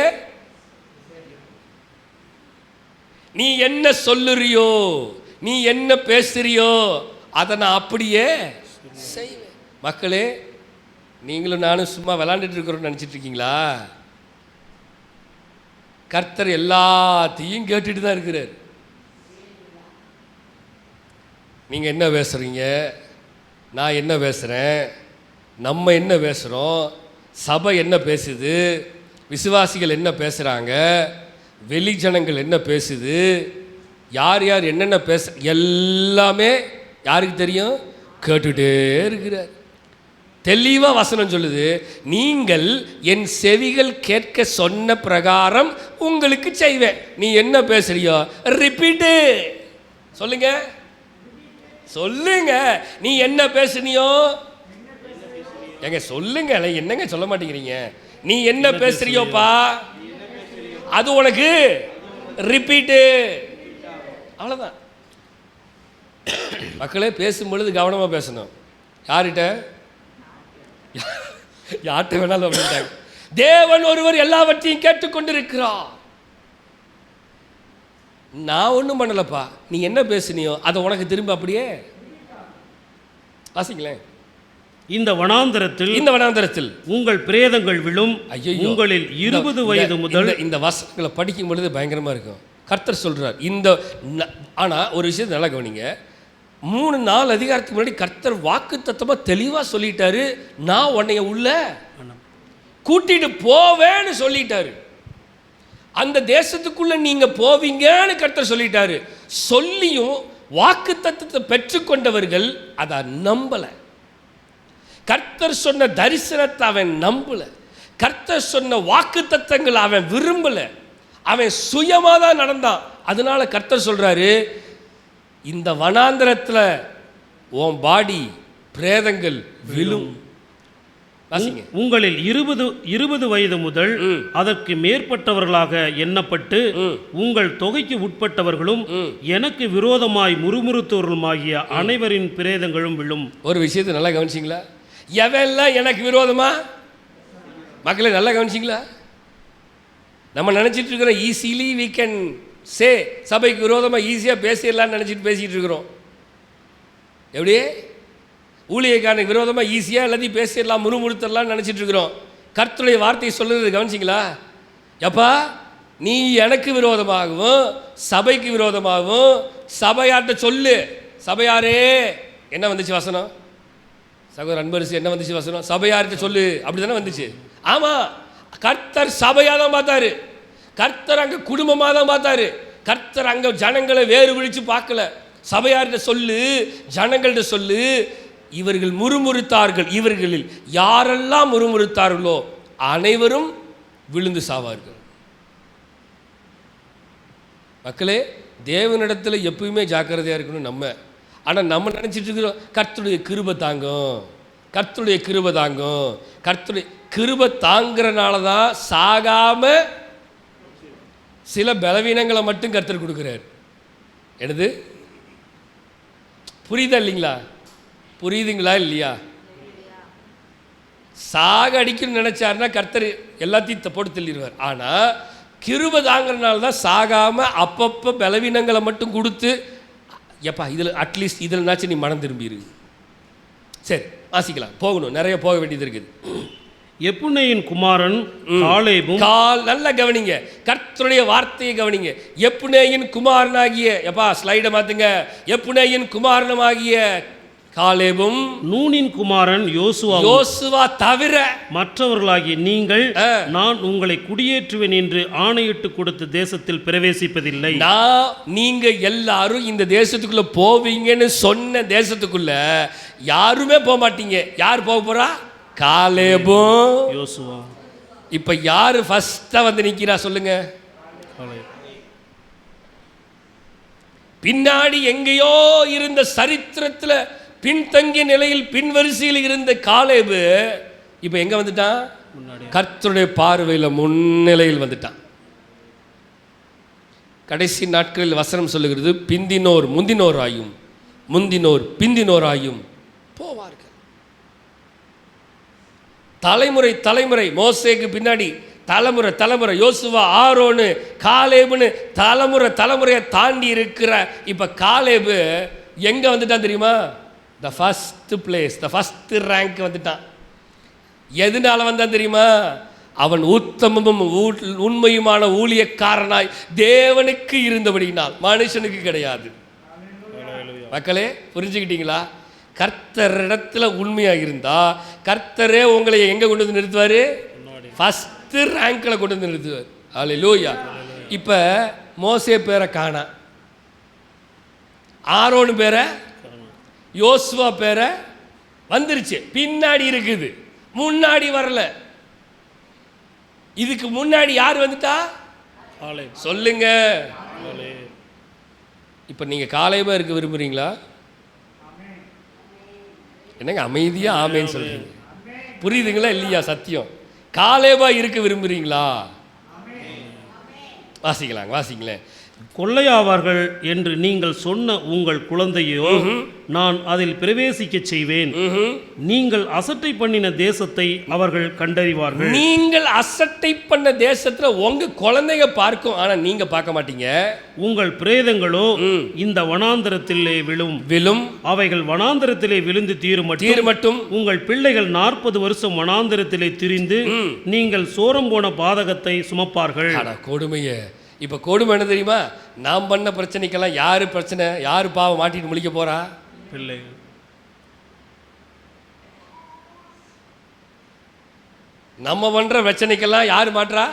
நீ என்ன சொல்லுறியோ, நீ என்ன பேசுறியோ அதை நான் அப்படியே செய்வேன். மக்களே, நீங்களும் நானும் சும்மா விளாண்டுட்டு இருக்கிறோன்னு நினச்சிட்டு இருக்கீங்களா? கர்த்தர் எல்லாத்தையும் கேட்டுட்டு தான் இருக்கிறார். நீங்கள் என்ன பேசுகிறீங்க, நான் என்ன பேசுகிறேன், நம்ம என்ன பேசுகிறோம், சபை என்ன பேசுது, விசுவாசிகள் என்ன பேசுகிறாங்க, வெளிஜனங்கள் என்ன பேசுது, யார் யார் என்னென்ன எல்லாமே யாருக்கு தெரியும்? கேட்டுகிட்டே இருக்கிறார். தெளிவாக வசனம் சொல்லுது, நீங்கள் என் செவிகள் கேட்க சொன்ன பிரகாரம் உங்களுக்கு செய்வேன். நீ என்ன பேசுறியோ ரிப்பீட்டு சொல்லுங்க. நீ என்ன பேசுனியோ எங்க சொல்லுங்க. என்னங்க சொல்ல மாட்டேங்கிறீங்க? நீ என்ன பேசுறியோப்பா அது உனக்கு ரிப்பீட்டு. அவ்வளோதான். மக்களே, பேசும்பொழுது கவனமாக பேசணும். யார்கிட்ட? யார்கிட்ட வேணாலும் அப்படின்ட்டாங்க. தேவன் ஒருவர் எல்லாவற்றையும் கேட்டுக்கொண்டிருக்கிறார். நான் ஒன்றும் பண்ணலப்பா, நீ என்ன பேசுனியோ அதை உனக்கு திரும்ப அப்படியே வாசிங்களேன். இந்த வனாந்தரத்தில் உங்கள் பிரேதங்கள் விழும். உங்களில் 20 வயது முதல். இந்த வசனங்களை படிக்கும் பொழுது பயங்கரமா இருக்கும். கர்த்தர் சொல்றார் இந்த. ஆனா ஒரு விஷயத்தை நல்லா கவனிங்க. 3-4 அதிகாரத்துக்கு முன்னாடி கர்த்தர் வாக்குத்தத்தமா தெளிவா சொல்லிட்டாரு, நான் உன்னைய உள்ள கூட்டிட்டு போவேன்னு சொல்லிட்டாரு. அந்த தேசத்துக்குள்ள நீங்க போவீங்கன்னு கர்த்தர் சொல்லிட்டாரு. சொல்லியும் வாக்குத்தத்தத்தை பெற்றுக்கொண்டவர்கள் அதை நம்பல. கர்த்தர் சொன்ன தரிசனத்தை அவன் நம்பல. கர்த்தர் சொன்ன வாக்குத்தத்தங்கள் அவன் விரும்பல. அவன் சுயமா தான் நடந்தான். அதனால கர்த்தர் சொல்றாரு, இந்த வனாந்தரத்துல உன் பாடி பிரேதங்கள் விழும். உங்களில் 20 வயது முதல் அதற்கு மேற்பட்டவர்களாக எண்ணப்பட்டு உங்கள் தொகைக்கு உட்பட்டவர்களும் எனக்கு விரோதமாய் முறுமுறுத்தவர்களுமாகிய அனைவரின் பிரேதங்களும் விழும். ஒரு விஷயத்தை நல்லா கவனிச்சிங்களா? எவெல்லாம் எனக்கு விரோதமா, மக்களை நல்லா கவனிச்சிங்களா? நம்ம நினச்சிட்டு இருக்கிறோம் ஈஸிலி we can say, சபைக்கு விரோதமாக ஈஸியாக பேசிடலான்னு நினச்சிட்டு பேசிகிட்டு இருக்கிறோம். எப்படி ஊழியக்காரனுக்கு விரோதமாக ஈஸியாக எல்லாத்தையும் பேசிடலாம், முறுமுறுத்தரலாம்னு நினச்சிட்டு இருக்கிறோம். கர்த்தருடைய வார்த்தையை சொல்லுறது கவனிச்சிங்களா? எப்பா நீ எனக்கு விரோதமாகவும் சபைக்கு விரோதமாகவும் சபையார்ட்ட சொல்லு. சபையாரே என்ன வந்துச்சு வசனம்? சகோதரர் அன்பரசு என்ன வந்துச்சு வசனம்? சபையார்ட்ட சொல்லு, அப்படி தானே வந்துச்சு. ஆமாம், கர்த்தர் சபையாக தான் பார்த்தாரு. கர்த்தர் அங்கே குடும்பமாக தான் பார்த்தாரு. கர்த்தர் அங்கே ஜனங்களை வேறு விழித்து பார்க்கல. சபையார்கிட்ட சொல்லு, ஜனங்கள்கிட்ட சொல்லு, இவர்கள் முறுமுறுத்தார்கள், இவர்களில் யாரெல்லாம் முறுமுறுத்தார்களோ அனைவரும் விழுந்து சாவார்கள். மக்களே, தேவனிடத்தில் எப்பயுமே ஜாக்கிரதையாக இருக்கணும் நம்ம. ஆனால் நம்ம நினச்சிட்டு இருக்கிறோம் கர்த்தருடைய கிருபை தாங்கும், கர்த்தருடைய கிருபை தாங்கும். கர்த்தருடைய கிருபை தாங்கிறனால தான் சாகாம சில பலவீனங்களை மட்டும் கர்த்தர் கொடுக்குறார். என்னது புரியுதா இல்லைங்களா? புரியுதுங்களா இல்லையா? சாக அடிக்கணும்னு நினைச்சாருன்னா கர்த்தர் எல்லாத்தையும் போட்டு தள்ளிடுவார். ஆனால் கிருபை தாங்கிறனால தான் சாகாம அப்பப்போ பலவீனங்களை மட்டும் கொடுத்து, எப்பா இதில் அட்லீஸ்ட் இதில்னாச்சும் நீ மனம் திரும்பிடு. சரி வாசிக்கலாம், போகணும், நிறைய போக வேண்டியது இருக்குது. எப்புன்னேயின் குமாரன் காலேபும். நல்ல கவனிங்க, கர்த்தருடைய வார்த்தையை கவனிங்க. எப்புன்னேயின் குமாரனாகிய, எப்பா ஸ்லைடை மாத்துங்க, எப்புன்னேயின் குமாரனாகிய காலேபும் நூனின் குமாரன் யோசுவா தவிர மற்றவர்களாகிய நீங்கள் நான் உங்களை குடியேற்றுவேன் என்று ஆணையிட்டு கொடுத்த தேசத்தில் பிரவேசிப்பதில்லை. நீங்க எல்லாரும் இந்த தேசத்துக்குள்ள போவீங்கன்னு சொன்ன தேசத்துக்குள்ள யாருமே போக மாட்டீங்க. யார் போக போறா? காலேபும் யோசுவா. இப்ப யாரு ஃபர்ஸ்டா வந்து நிக்கிறா சொல்லுங்க? பின்னாடி எங்கேயோ இருந்த சரித்திரத்துல பின்தங்கிய நிலையில் பின்வரிசையில் இருந்த காலேபு இப்ப எங்க வந்துட்டான்? கர்த்தருடைய பார்வையில் முன்னிலையில் வந்துட்டான். கடைசி நாட்களில் வசனம் சொல்லுகிறது, பிந்தினோர் முந்தினோராயும் முந்தினோர் பிந்தினோராயும் போவார்கள். தலைமுறை தலைமுறை, மோசேக்கு பின்னாடி தலைமுறை தலைமுறை, யோசுவா ஆரோனு காலேபுன்னு தலைமுறை தலைமுறையை தாண்டி இருக்கிற இப்ப காலேபு எங்க வந்துட்டான் தெரியுமா? The first place, the first rank வந்துட்டான். எதனால வந்தான் தெரியுமா? அவன் உத்தமமும் உண்மையுமான ஊழியக்காரனாய் தேவனுக்கு இருந்தபடினால், மனுஷனுக்கு கிடையாது. மக்களே புரிஞ்சுக்கிட்டீங்களா? கர்த்தரிடத்துல உண்மையாக இருந்தா கர்த்தரே உங்களை எங்க கொண்டு வந்து நிறுத்துவாரு? ஃபர்ஸ்ட் ரேங்க்ல கொண்டு வந்து நிறுத்துவார். ஹல்லேலூயா. இப்ப மோசே பேரை காணா, ஆரோன் பேரை, யோசுவா பேரை வந்துருச்சு, பின்னாடி இருக்குது, முன்னாடி வரல. இதுக்கு முன்னாடி யார் வந்துட்டா சொல்லுங்க? இப்ப நீங்க காலேபா இருக்க விரும்புறீங்களா? என்னங்க அமைதியா ஆமேன்னு சொல்றீங்க? புரியுதுங்களா இல்லையா? சத்தியம். காலேபா இருக்க விரும்புறீங்களா? வாசிக்கலாங்க, வாசிங்களேன். கொள்ளையாவார்கள் என்று நீங்கள் சொன்ன உங்கள் குழந்தையோ நான் அதில் பிரவேசிக்கச் செய்வேன். நீங்கள் அசட்டை பண்ணின தேசத்தை அவர்கள் கண்டறிவார்கள். நீங்கள் அசட்டை பண்ண தேசத்துல உங்க குழந்தைங்க பார்க்கும், ஆனா நீங்க பார்க்க மாட்டீங்க. உங்கள் பிரேதங்களோ இந்த வனாந்தரத்திலே விழும். அவைகள் வனாந்தரத்திலே விழுந்து தீருமட்டும் உங்கள் பிள்ளைகள் 40 வருஷம் வனாந்தரத்திலே திரிந்து நீங்கள் சோரம் போன பாதகத்தை சுமப்பார்கள். கொடுமையே. இப்போ கொடுமை என்ன தெரியுமா? நாம் பண்ண பிரச்சனைக்கெல்லாம் யாரு பிரச்சனை, யாரு பாவம் மாட்டிட்டு முழிக்க போறா? பிள்ளைகள். நம்ம பண்ற பிரச்சனைக்கெல்லாம் யாரு மாட்டுறா?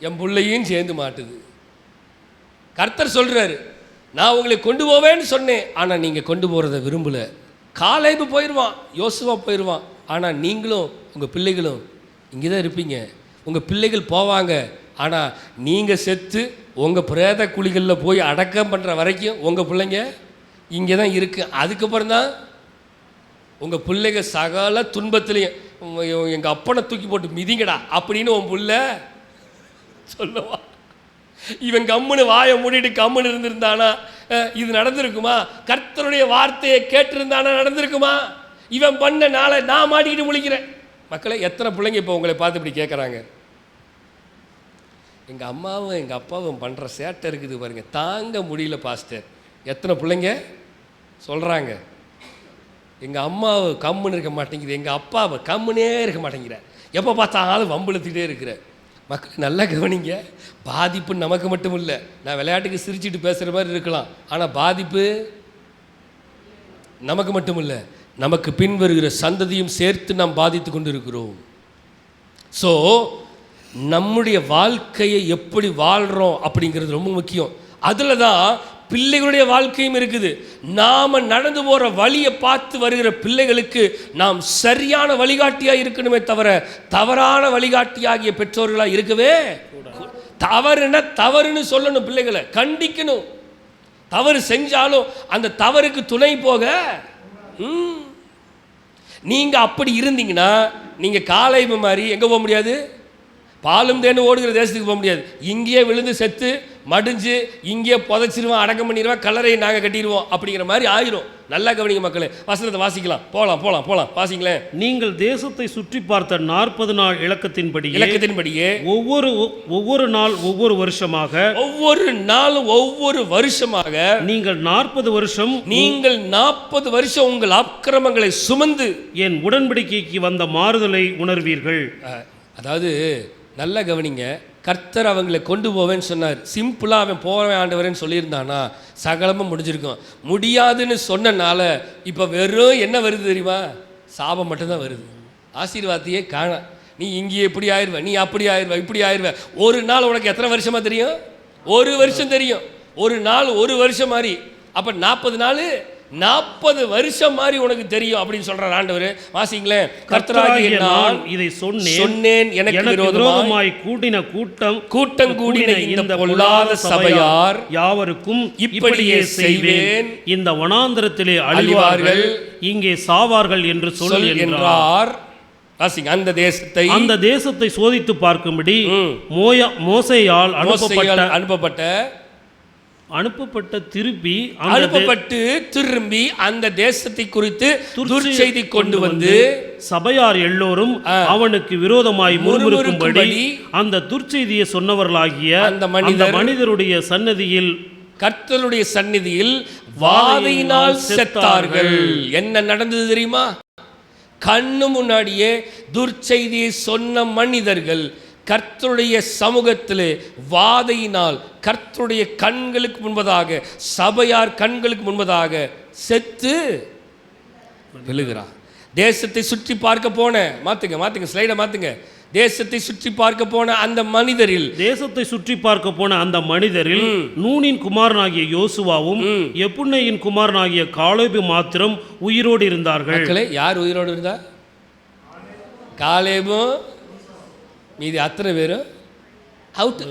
என் பிள்ளையும் சேர்ந்து மாட்டுது. கர்த்தர் சொல்றாரு, நான் உங்களை கொண்டு போவேன்னு சொன்னேன், ஆனா நீங்க கொண்டு போறதை விரும்பல. காலேபு போயிடுவான், யோசுவா போயிடுவான், ஆனா நீங்களும் உங்க பிள்ளைகளும் இங்கேதான் இருப்பீங்க. உங்க பிள்ளைகள் போவாங்க, ஆனால் நீங்கள் செத்து உங்கள் பிரேத குழிகளில் போய் அடக்கம் பண்ணுற வரைக்கும் உங்கள் பிள்ளைங்க இங்கே தான் இருக்குது. அதுக்கப்புறம் தான் உங்கள் பிள்ளைங்க சகல துன்பத்துலேயும் எங்கள் அப்பனை தூக்கி போட்டு மிதிங்கடா அப்படின்னு உன் பிள்ளை சொல்லுவா. இவன் கம்முன்னு வாயை மூடிட்டு கம்முன்னு இருந்திருந்தானா இது நடந்திருக்குமா? கர்த்தருடைய வார்த்தையை கேட்டிருந்தானா நடந்திருக்குமா? இவன் பண்ண நாளை நான் மாட்டிக்கிட்டு முழிக்கிறேன். மக்களை, எத்தனை பிள்ளைங்க இப்போ உங்களை பார்த்து இப்படி கேட்குறாங்க, எங்கள் அம்மாவும் எங்கள் அப்பாவும் பண்ணுற சேட்டை இருக்குது பாருங்க, தாங்க முடியல பாஸ்டர். எத்தனை பிள்ளைங்க சொல்கிறாங்க, எங்கள் அம்மாவை கம்முன்னு இருக்க மாட்டேங்குது, எங்கள் அப்பாவை கம்முனே இருக்க மாட்டேங்கிற, எப்போ பார்த்தாலும் வம்புழுத்திட்டே இருக்கிற. மக்கள் நல்லா கவனிங்க, பாதிப்பு நமக்கு மட்டும் இல்லை. நான் விளையாட்டுக்கு சிரிச்சுட்டு பேசுகிற மாதிரி இருக்கலாம், ஆனால் பாதிப்பு நமக்கு மட்டும் இல்லை, நமக்கு பின் வருகிற சந்ததியும் சேர்த்து நாம் பாதித்து கொண்டு இருக்கிறோம். ஸோ நம்முடைய வாழ்க்கையை எப்படி வாழ்கிறோம் அப்படிங்கிறது ரொம்ப முக்கியம். அதில் தான் பிள்ளைகளுடைய வாழ்க்கையும் இருக்குது. நாம் நடந்து போகிற வழியை பார்த்து வருகிற பிள்ளைகளுக்கு நாம் சரியான வழிகாட்டியாக இருக்கணுமே தவிர தவறான வழிகாட்டியாகிய பெற்றோர்களாக இருக்கவே. தவறுனா தவறுன்னு சொல்லணும், பிள்ளைகளை கண்டிக்கணும். தவறு செஞ்சாலும் அந்த தவறுக்கு துணை போக நீங்கள் அப்படி இருந்தீங்கன்னா நீங்கள் காலேபு மாதிரி எங்கே போக முடியாது? பாலும் தேன்னு ஓடுகிற தேசத்துக்கு போக முடியாது. இங்கேயே விழுந்து செத்து மடிஞ்சு இங்கேயே புதைச்சிருவோம், அடக்கம் பண்ணிடுவோம், கல்லறையை நாங்கள் கட்டிடுவோம் அப்படிங்கிற மாதிரி ஆயிரும். நல்லா கவனிங்க மக்களே, வசனத்தை வாசிக்கலாம். போகலாம் வாசிங்களேன். நீங்கள் தேசத்தை சுற்றி பார்த்த 40 நாள் இலக்கத்தின்படியே ஒவ்வொரு நாள் ஒவ்வொரு வருஷமாக நீங்கள் 40 வருஷம் உங்கள் அக்கிரமங்களை சுமந்து என் உடன்படிக்கைக்கு வந்த மாறுதலை உணர்வீர்கள். அதாவது நல்லா கவனிங்க, கர்த்தர் அவங்களை கொண்டு போவேன்னு சொன்னார். சிம்பிளாக அவன் போவேன் ஆண்டவரேன்னு சொல்லியிருந்தானா சகலமும் முடிஞ்சிருக்கும். முடியாதுன்னு சொன்னனால இப்போ வெறும் என்ன வருது தெரியுமா? சாபம் மட்டும்தான் வருது, ஆசீர்வாதத்தையே காண. நீ இங்கே இப்படி ஆயிடுவ, நீ அப்படி ஆயிடுவ, இப்படி ஆயிடுவ. ஒரு நாள் உனக்கு எத்தனை வருஷமாக தெரியும்? 1 வருஷம் தெரியும். ஒரு நாள் 1 வருஷம் மாதிரி. அப்போ 40 நாள் 40 வருஷம் மாதிரி உனக்கு தெரியும் அப்படின்னு சொல்றார் ஆண்டவர். வாசிங்களேன். கர்த்தராகிய நான் இதை சொன்னேன், எனக்கு விரோதமாய் கூட்டம் கூடின இந்த பொல்லாத சபையார் யாவருக்கும் இப்படியே செய்வேன். இந்த வனாந்தரத்திலே அழிவார்கள், இங்கே சாவார்கள் என்று சொல் என்றார். வாசிங்க. அந்த தேசத்தை சோதித்து பார்க்கும்படி மோசேயால் அனுப்பப்பட்டு திரும்பி அந்த தேசத்தை குறித்து துர்ச்செய்தி கொண்டு வந்து சபையார் எல்லோரும் அவனுக்கு விரோதமாய் முறுமுறுக்கும்படி அந்த துர்ச்செய்தியை சொன்னவர்களாகிய அந்த மனிதருடைய சன்னதியில், கர்த்தருடைய சந்நிதியில் வாதையினால் செத்தார்கள். என்ன நடந்தது தெரியுமா? கண்ணு முன்னாடியே துர்ச்செய்தியை சொன்ன மனிதர்கள் கர்த்தருடைய சமூகத்திலே வாதையினால் கர்த்தருடைய கண்களுக்கு முன்பதாக, சபையார் கண்களுக்கு முன்பதாக செத்து விழுகிறார். தேசத்தை சுற்றி பார்க்க போன மாத்துங்க ஸ்லைடை மாத்துங்க. தேசத்தை சுற்றி பார்க்க போன அந்த மனிதரில் நூனின் குமாரனாகிய யோசுவாவும் எப்புன்னேயின் குமாரனாகிய காலேபு மாத்திரம் உயிரோடு இருந்தார்கள். யார் உயிரோடு இருந்தா? காலேபும் மீதி அத்தனை பேரும் அவுட்.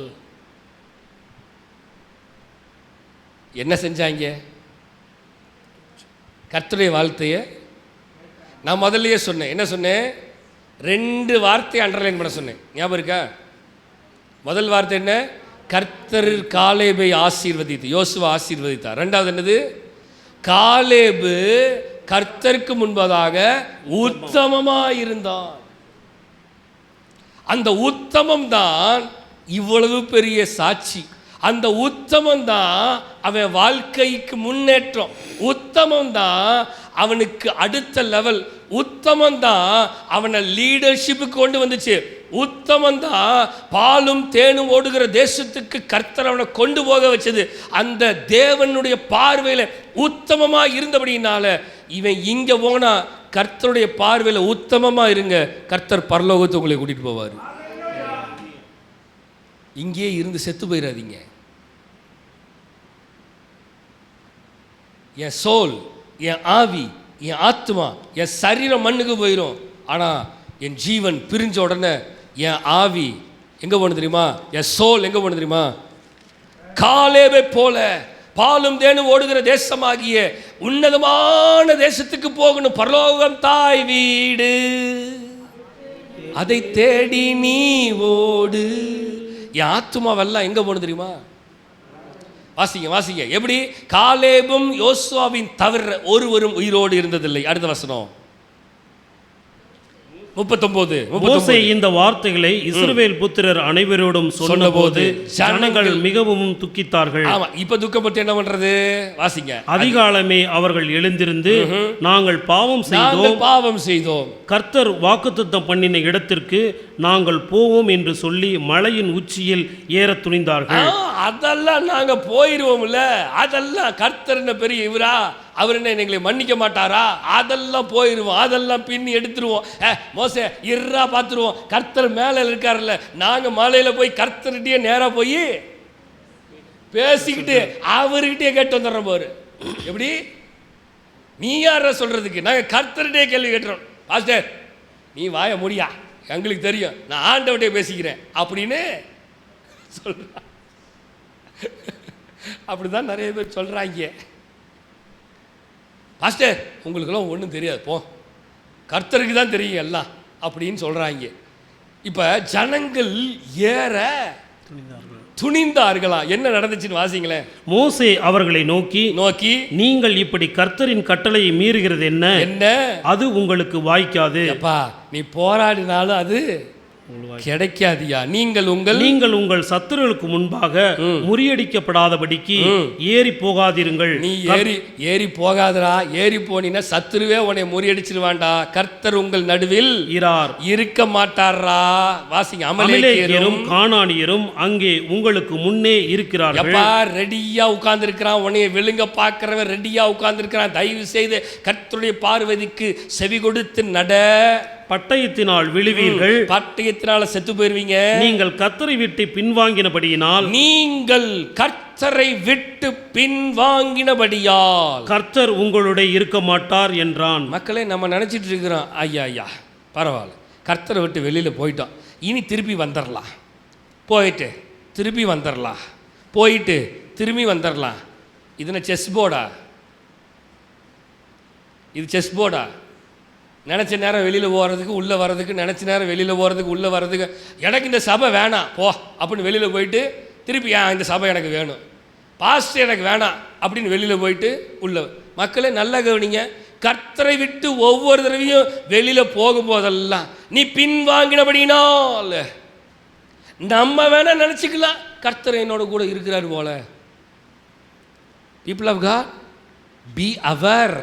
என்ன செஞ்சாங்க? கர்த்தருடைய வார்த்தையை நான் முதல்லயே சொன்னேன். என்ன சொன்னேன்? 2 வார்த்தையை அண்டர்லைன் பண்ண சொன்னேன். ஞாபகம் இருக்கா? முதல் வார்த்தை என்ன? கர்த்தர் காலேபை ஆசீர்வதித்து, யோசுவா ஆசீர்வதித்தார். ரெண்டாவது என்னது? காலேபு கர்த்தருக்கு முன்பதாக உத்தமமாயிருந்தான். அந்த உத்தமம் தான் இவ்வளவு பெரிய சாட்சி. அந்த உத்தமம் தான் அவன் வாழ்க்கைக்கு முன்னேற்றம். உத்தமம் தான் அவனுக்கு அடுத்த லெவல். உத்தமம் தான் அவனை லீடர்ஷிப்புக்கு கொண்டு வந்துச்சு. உத்தமம் தான் பாலும் தேனும் ஓடுகிற தேசத்துக்கு கர்த்தர் அவனை கொண்டு போக வச்சது. அந்த தேவனுடைய பார்வையில் உத்தமமாக இருந்தபடினால இவன் இங்கே போனா கர்த்தருடைய பார்வையில் உத்தமமாக இருங்க, கர்த்தர் பரலோகத்தை உங்களை கூட்டிகிட்டு போவார். இங்கே இருந்து செத்து போயிடாதீங்க. என் சோல், என் ஆவி, என் ஆத்மா, என் சரீரம் மண்ணுக்கு போயிடும். ஆனால் என் ஜீவன் பிரிஞ்ச உடனே என் ஆவி எங்கே போகணும் தெரியுமா? என் சோல் எங்கே போகணும் தெரியுமா? காலேபை போல பாலும் தேனும் ஓடுகிற தேசமாகிய உன்னதமான தேசத்துக்கு போகணும். பரலோகம் தாய் வீடு, அதை தேடி நீ ஓடு. என் ஆத்துமாவெல்லாம் எங்கே போகணும் தெரியுமா? வாசிங்க வாசிங்க. எப்படி? காலேபும் யோசுவாவின் தவிர ஒருவரும் உயிரோடு இருந்ததில்லை. அடுத்த வசனம் 39. மோசே இந்த வார்த்தைகளை இஸ்ரவேல் புத்திரர் அனைவரோடும் சொன்னபோது ஜனங்கள் மிகவும் துக்கித்தார்கள். ஆமா, இப்ப துக்கப்பட்டு என்ன பண்றது? வாசிங்க. அதிகாலமே அவர்கள் எழுந்திருந்து நாங்கள் பாவம் செய்தோம், கர்த்தர் வாக்குத்தத்தம் பண்ணின இடத்திற்கு நாங்கள் போவோம் என்று சொல்லி மலையின் உச்சியில் ஏற துணிந்தார்கள். அதெல்லாம் நாங்க போயிருவோம்ல, அதெல்லாம் கர்த்தர் என்ன பெரிய இவரா, அவர் என்ன எங்களை மன்னிக்க மாட்டாரா? அதெல்லாம் போயிடுவோம், அதெல்லாம் பின்னி எடுத்துருவோம். மோசே இருறா பார்த்துருவோம், கர்த்தர் மேலே இருக்காருல்ல, நாங்கள் மலையில் போய் கர்த்தர்கிட்டயே நேராக போய் பேசிக்கிட்டு அவர்கிட்டயே கேட்டு வந்துடுறோம் பாரு. எப்படி? நீ யார சொல்றதுக்கு? நாங்கள் கர்த்தர்கிட்டே கேள்வி கேட்டுறோம். பாஸ்டர் நீ வாய முடியா, எங்களுக்கு தெரியும், நான் ஆண்டவர்கிட்டே பேசிக்கிறேன் அப்படின்னு சொல்கிறான். அப்படிதான் நிறைய பேர் சொல்கிறாங்க. பாஸ்டர் உங்களுக்கெல்லாம் ஒன்றும் தெரியாது, போ கர்த்தருக்கு தான் தெரியும் எல்லாம் அப்படின்னு சொல்கிறாங்க. இப்போ ஜனங்கள் ஏற துணிந்தார்களா? என்ன நடந்துச்சுன்னு வாசிங்களேன். மோசே அவர்களை நோக்கி நீங்கள் இப்படி கர்த்தரின் கட்டளையை மீறுகிறது என்ன? அது உங்களுக்கு வாய்க்காது. அப்பா நீ போராடினாலும் அது கிடைக்காதியா. நீங்கள் உங்கள் சத்துருவுக்கு முன்பாக முறியடிக்கப்படாதபடிக்கு ஏறி போகாதிருங்கள். நீ ஏறி போகாதரா. ஏறி போனீன்னா சத்துருவே உன்னை முறியடிச்சிருவான்டா. கர்த்தர் உங்கள் நடுவில் இருக்க மாட்டாரா. வாசிங்க. அமலேக்கியரும் கானானியரும் அங்கே உங்களுக்கு முன்னே இருக்கிறார்கள். ரெடியா உட்கார்ந்து இருக்கிறான், உன்னைய விழுங்க பார்க்கிறவன் ரெடியா உட்கார்ந்து இருக்கிறான். தயவு செய்து கர்த்தருடைய பார்வதிக்கு செவி கொடுத்து நட. பட்டயத்தினால் விழுவீர்கள், பட்டயத்தினால செத்து போயிருவீங்க. நீங்கள் கர்த்தரை விட்டு பின்வாங்கினபடியினால் கர்த்தர் உங்களுடைய இருக்க மாட்டார் என்றான். மக்களே நம்ம நினைச்சிட்டு இருக்கிறோம், ஐயா பரவாயில்ல, கர்த்தரை விட்டு வெளியில போயிட்டோம், இனி திருப்பி வந்துடலாம், போயிட்டு திருப்பி வந்துடலாம், போயிட்டு திரும்பி வந்துடலாம். இது செஸ் போர்டா? இது செஸ் போர்டா? நினச்ச நேரம் வெளியில் போகிறதுக்கு உள்ளே வர்றதுக்கு, நினச்ச நேரம் வெளியில் போகிறதுக்கு உள்ளே வர்றதுக்கு. எனக்கு இந்த சபை வேணாம் போ அப்படின்னு வெளியில் போயிட்டு திருப்பி இந்த சபை எனக்கு வேணும், பாஸ்டர் எனக்கு வேணாம் அப்படின்னு வெளியில் போயிட்டு உள்ள. மக்களே நல்லா கவனிங்க. கர்த்தரை விட்டு ஒவ்வொரு தடவையும் வெளியில் போகும்போதெல்லாம் நீ பின்வாங்கினபடினால் நம்ம வேணா நினச்சிக்கலாம் கர்த்தர் என்னோட கூட இருக்கிறாரு போல. பீப்புள் ஆஃப் காட், பி அவர்,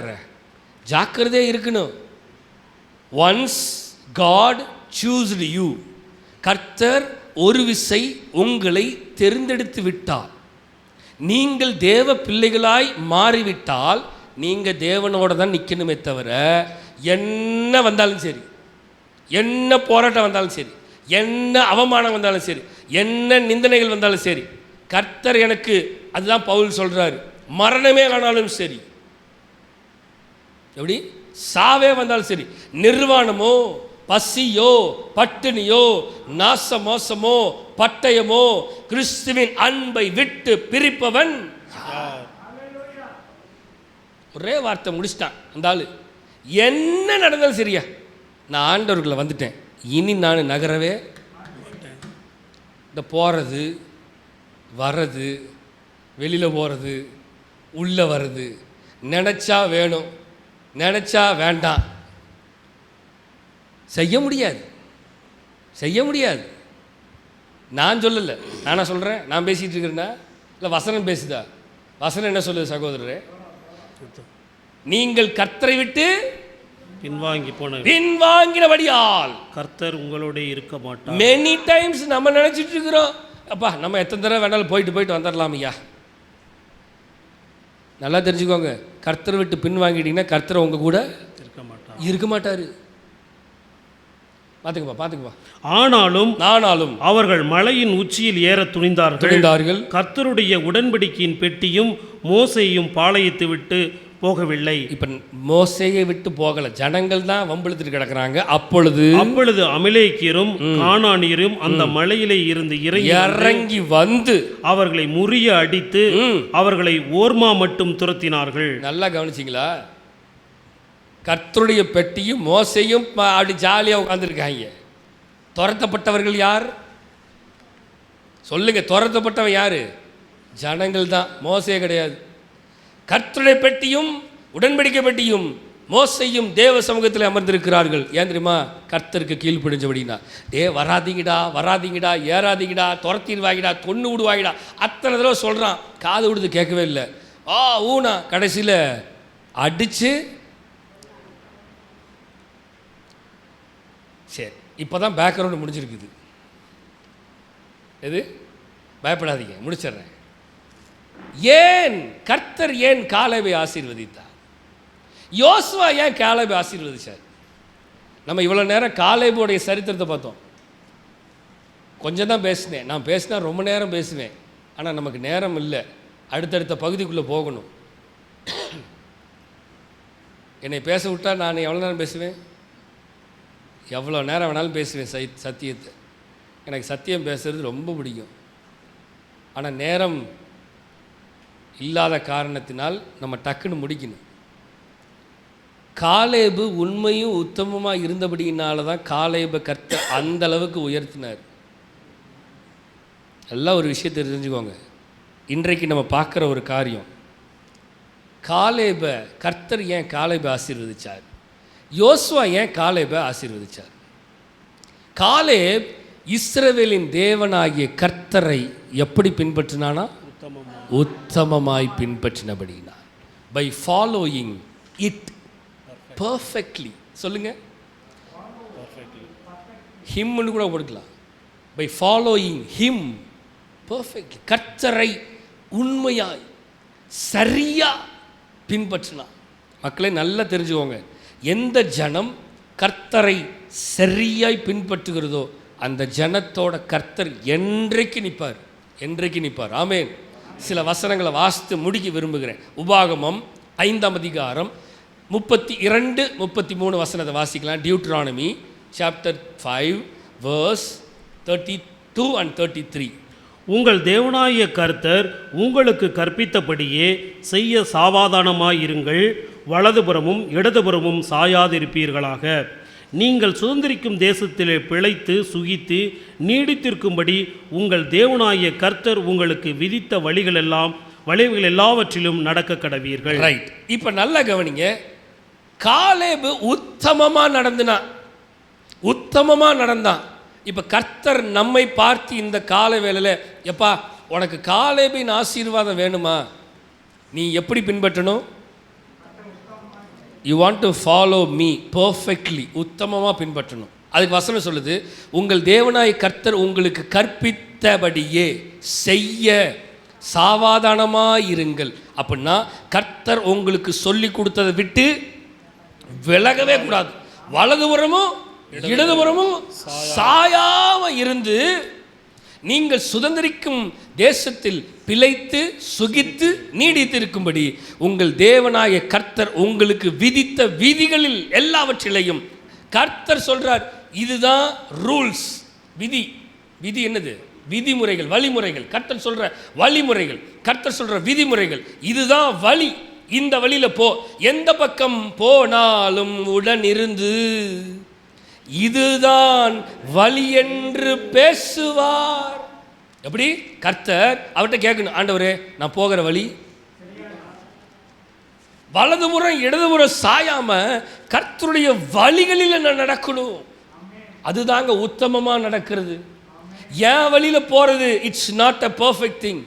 ஜாக்கிரதையா இருக்கணும். ஒன்ஸ் காட் சூஸ்டு யூ, கர்த்தர் ஒரு விசை உங்களை தெரிந்தெடுத்து விட்டால், நீங்கள் தேவ பிள்ளைகளாய் மாறிவிட்டால் நீங்கள் தேவனோட தான் நிற்கணுமே தவிர, என்ன வந்தாலும் சரி, என்ன போராட்டம் வந்தாலும் சரி, என்ன அவமானம் வந்தாலும் சரி, என்ன நிந்தனைகள் வந்தாலும் சரி, கர்த்தர் எனக்கு, அதுதான் பவுல் சொல்கிறாரு, மரணமே ஆனாலும் சரி, எப்படி சாவே வந்தாலும் சரி, நிர்வாணமோ பசியோ பட்டினியோ நாச மோசமோ பட்டயமோ கிறிஸ்துவின் அன்பை விட்டு பிரிப்பவன். ஒரே வார்த்தை முடிச்சிட்டான் அந்த ஆளு. என்ன நடந்தாலும் சரியா, நான் ஆண்டவர்களை வந்துட்டேன், இனி நான் நகரவே இந்த போகிறது வர்றது, வெளியில் போகிறது, உள்ளே வர்றது, நினச்சா வேணும், நினச்சா வேண்டாம். செய்ய முடியாது, செய்ய முடியாது. நான் சொல்லலை, நானா சொல்கிறேன்? நான் பேசிகிட்டு இருக்கிறேன்னா இல்லை வசனம் பேசுதா? வசனம் என்ன சொல்லுது சகோதரரே? நீங்கள் கர்த்தரை விட்டு பின்வாங்கினபடியால் கர்த்தர் உங்களோட இருக்க மாட்டார். மெனி டைம்ஸ் நம்ம நினைச்சிட்டு இருக்கிறோம், அப்பா நம்ம எத்தனை தடவை வேணாலும் போயிட்டு வந்துடலாம் ஐயா. நல்லா தெரிஞ்சுக்கோங்க, கர்த்தரை விட்டு பின்வாங்கிட்டீங்கன்னா கர்த்தரை உங்க கூட இருக்க மாட்டாரு. பாத்துக்கப்பா. ஆனாலும் அவர்கள் மலையின் உச்சியில் ஏற துணிந்தார்கள். கர்த்தருடைய உடன்படிக்கையின் பெட்டியும் மோசேயும் பாளையத்தை விட்டு போகவில்லை. இப்ப மோசேயை விட்டு போகல, ஜனங்கள் தான் வம்பிழுத்துட்டு கிடக்குறாங்க. அப்பொழுது அமலேக்கியரும் கானானியரும் அந்த மலையிலே இருந்து இறங்கி வந்து அவர்களை முறிய அடித்து அவர்களை ஓர்மா மட்டும் துரத்தினார்கள். நல்லா கவனிச்சிங்களா? கர்த்தருடைய பெட்டியும் மோசையும் அப்படி ஜாலியாக உட்காந்துருக்காங்க. துரத்தப்பட்டவர்கள் யார் சொல்லுங்க? துரத்தப்பட்டவன் யாரு? ஜனங்கள் தான், மோசே கிடையாது. கர்த்தருடைய பெட்டியும் உடன்படிக்கை பெட்டியும் மோசையும் தேவ சமூகத்தில் அமர்ந்திருக்கிறார்கள். ஏன் தெரியுமா? கர்த்தருக்கு கீழ்ப்படிஞ்சபடினா. வராதிங்கடா, ஏறாதீங்கடா, துரத்திடுவாங்கடா, கொன்று விடுவாங்கடா, அத்தனை தடவை சொல்கிறான். காது விடுது கேட்கவே இல்லை. ஊனா கடைசியில் அடித்து சரி. இப்போ தான் பேக்ரவுண்டு முடிஞ்சிருக்குது. எது? பயப்படாதீங்க, முடிச்சிடுறேன். ஏன் கர்த்தர் ஏன் காலேபை ஆசீர்வதித்தார்? யோசுவா ஏன் காலேபை ஆசீர்வதிச்சார்? நம்ம இவ்வளோ நேரம் காலேபுடைய சரித்திரத்தை பார்த்தோம். கொஞ்சம் தான் பேசினேன். நான் பேசினா ரொம்ப நேரம் பேசுவேன், ஆனால் நமக்கு நேரம் இல்லை. அடுத்தடுத்த பகுதிக்குள்ளே போகணும். என்னை பேச விட்டால் நான் எவ்வளோ நேரம் பேசுவேன்? எவ்வளோ நேரம் வேணாலும் பேசுவேன் சத்தியத்தை. எனக்கு சத்தியம் பேசுகிறது ரொம்ப பிடிக்கும். ஆனால் நேரம் இல்லாத காரணத்தினால் நம்ம டக்குன்னு முடிக்கணும். காலேபு உண்மையும் உத்தமமாக இருந்தபடியினால தான் காலேபை கர்த்தர் அந்த அளவுக்கு உயர்த்தினார். எல்லாம் ஒரு விஷயத்தை தெரிஞ்சுக்கோங்க. இன்றைக்கு நம்ம பார்க்குற ஒரு காரியம், காலேபை கர்த்தர் ஏன் காலேபை ஆசீர்வதிச்சார்? யோசுவா ஏன் காலேபை ஆசீர்வதிச்சார்? காலேப் இஸ்ரவேலின் தேவனாகிய கர்த்தரை எப்படி பின்பற்றினானா? உத்தமமாய் பின்பற்றினபடினா. By following it perfectly. சொல்லுங்க, ஹிம்னு கூட கொடுக்கலாம். By following him perfectly. கர்த்தரை உண்மையாய் சரியா பின்பற்றினான். மக்களை நல்லா தெரிஞ்சுக்கோங்க, எந்த ஜனம் கர்த்தரை சரியாய் பின்பற்றுகிறதோ அந்த ஜனத்தோட கர்த்தர் என்றைக்கு நிற்பார். ஆமேன். சில வசனங்களை வாசித்து முடிக்க விரும்புகிறேன். உபாகமம் 5ஆம் அதிகாரம் 32, 33 வசனத்தை வாசிக்கலாம். Deuteronomy chapter 5 verse 32 and 33. உங்கள் தேவனாகிய கர்த்தர் உங்களுக்கு கற்பித்தபடியே செய்ய சாவதானமாயிருங்கள். வலதுபுறமும் இடதுபுறமும் சாயாதிருப்பீர்களாக. நீங்கள் சுதந்திரிக்கும் தேசத்திலே பிழைத்து சுகித்து நீடித்திருக்கும்படி உங்கள் தேவனாகிய கர்த்தர் உங்களுக்கு விதித்த வழிகள் எல்லாவற்றிலும் நடக்க கடவீர்கள். ரைட். இப்போ நல்லா கவனிங்க. காலேபு உத்தமமாக நடந்தான். இப்போ கர்த்தர் நம்மை பார்த்து இந்த கால வேளையில், எப்பா உனக்கு காலேபின் ஆசீர்வாதம் வேணுமா? நீ எப்படி பின்பற்றணும்? You want to follow me perfectly. உத்தமமாக பின்பற்றணும். அதுக்கு வசனம் சொல்லுது, உங்கள் தேவனாய் கர்த்தர் உங்களுக்கு கற்பித்தபடியே செய்ய சாவதானமாக இருங்கள். அப்படின்னா கர்த்தர் உங்களுக்கு சொல்லி கொடுத்ததை விட்டு விலகவே கூடாது. வலதுபுறமும் இடதுபுறமும் சாயாம இருந்து நீங்கள் சுதந்திரிக்கும் தேசத்தில் பிழைத்து சுகித்து நீடித்திருக்கும்படி உங்கள் தேவனாய கர்த்தர் உங்களுக்கு விதித்த விதிகளில் எல்லாவற்றிலையும் கர்த்தர் சொல்றார். இதுதான் ரூல்ஸ். விதி என்னது? விதிமுறைகள், வழிமுறைகள். கர்த்தர் சொல்ற வழிமுறைகள், கர்த்தர் சொல்ற விதிமுறைகள். இதுதான் வழி. இந்த வழியில போ. எந்த பக்கம் போனாலும் உடன் இருந்து இதுதான் வழி என்று பேசுவார். எப்படி? கர்த்தர் அவர்கிட்ட கேட்கணும், ஆண்டவரே நான் போகிற வழி வலதுபுறம் இடதுபுறம் சாயாம கர்த்தருடைய வழிகளில் நான் நடக்கணும். அதுதாங்க உத்தமமா நடக்கிறது. என் வழியில போறது it's not a perfect thing.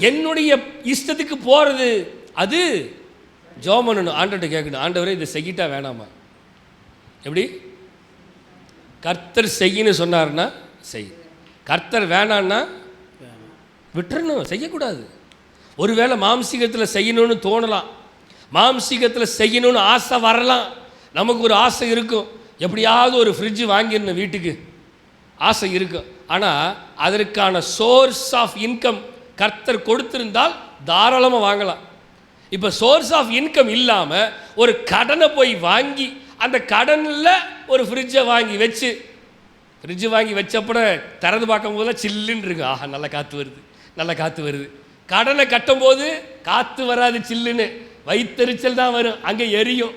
என்னுடைய இஷ்டத்துக்கு போறது அது ஜெபம் பண்ணணும். ஆண்டவர்கிட்ட கேட்கணும், ஆண்டவரே இதை செய்யிட்டா வேணாமா? எப்படி? கர்த்தர் செய்யணும் சொன்னார்னா செய், கர்த்தர் வேணான்னா விட்டுறணும், செய்யக்கூடாது. ஒருவேளை மாம்சீகத்தில் செய்யணும்னு தோணலாம், மாம்சீகத்தில் செய்யணும்னு ஆசை வரலாம். நமக்கு ஒரு ஆசை இருக்கும், எப்படியாவது ஒரு ஃப்ரிட்ஜு வாங்கிடணும் வீட்டுக்கு ஆசை இருக்கும். ஆனால் அதற்கான சோர்ஸ் ஆஃப் இன்கம் கர்த்தர் கொடுத்திருந்தால் தாராளமாக வாங்கலாம். இப்போ சோர்ஸ் ஆஃப் இன்கம் இல்லாமல் ஒரு கடனை போய் வாங்கி அந்த கடனில் ஒரு ஃப்ரிட்ஜை வாங்கி வச்சு, ஃப்ரிட்ஜு வாங்கி வச்சப்பட திறந்து பார்க்கும் போது சில்லுன்னு இருக்கு, ஆஹா நல்லா காற்று வருது, நல்லா காற்று வருது. கடனை கட்டும்போது காற்று வராது, சில்லுன்னு வயிற்றெரிச்சல் தான் வரும், அங்கே எரியும்.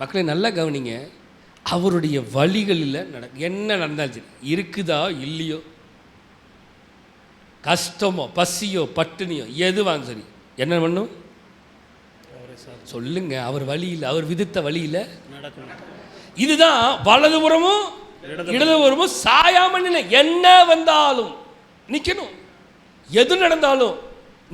மக்களை நல்லா கவனிங்க, அவருடைய வழிகளில் என்ன நடந்தாலும் சரி, இருக்குதா இல்லையோ, கஷ்டமோ பசியோ பட்டினியோ எதுவாங்க சரி, என்ன பண்ணும் சொல்லுங்க, அவர் வழியில், அவர் விதித்த வழியில் நடக்கணும். இதுதான் வலதுபுறமும் இடதுபுறமும் சாயாம நிலை. என்ன வந்தாலும் நிற்கணும், எது நடந்தாலும்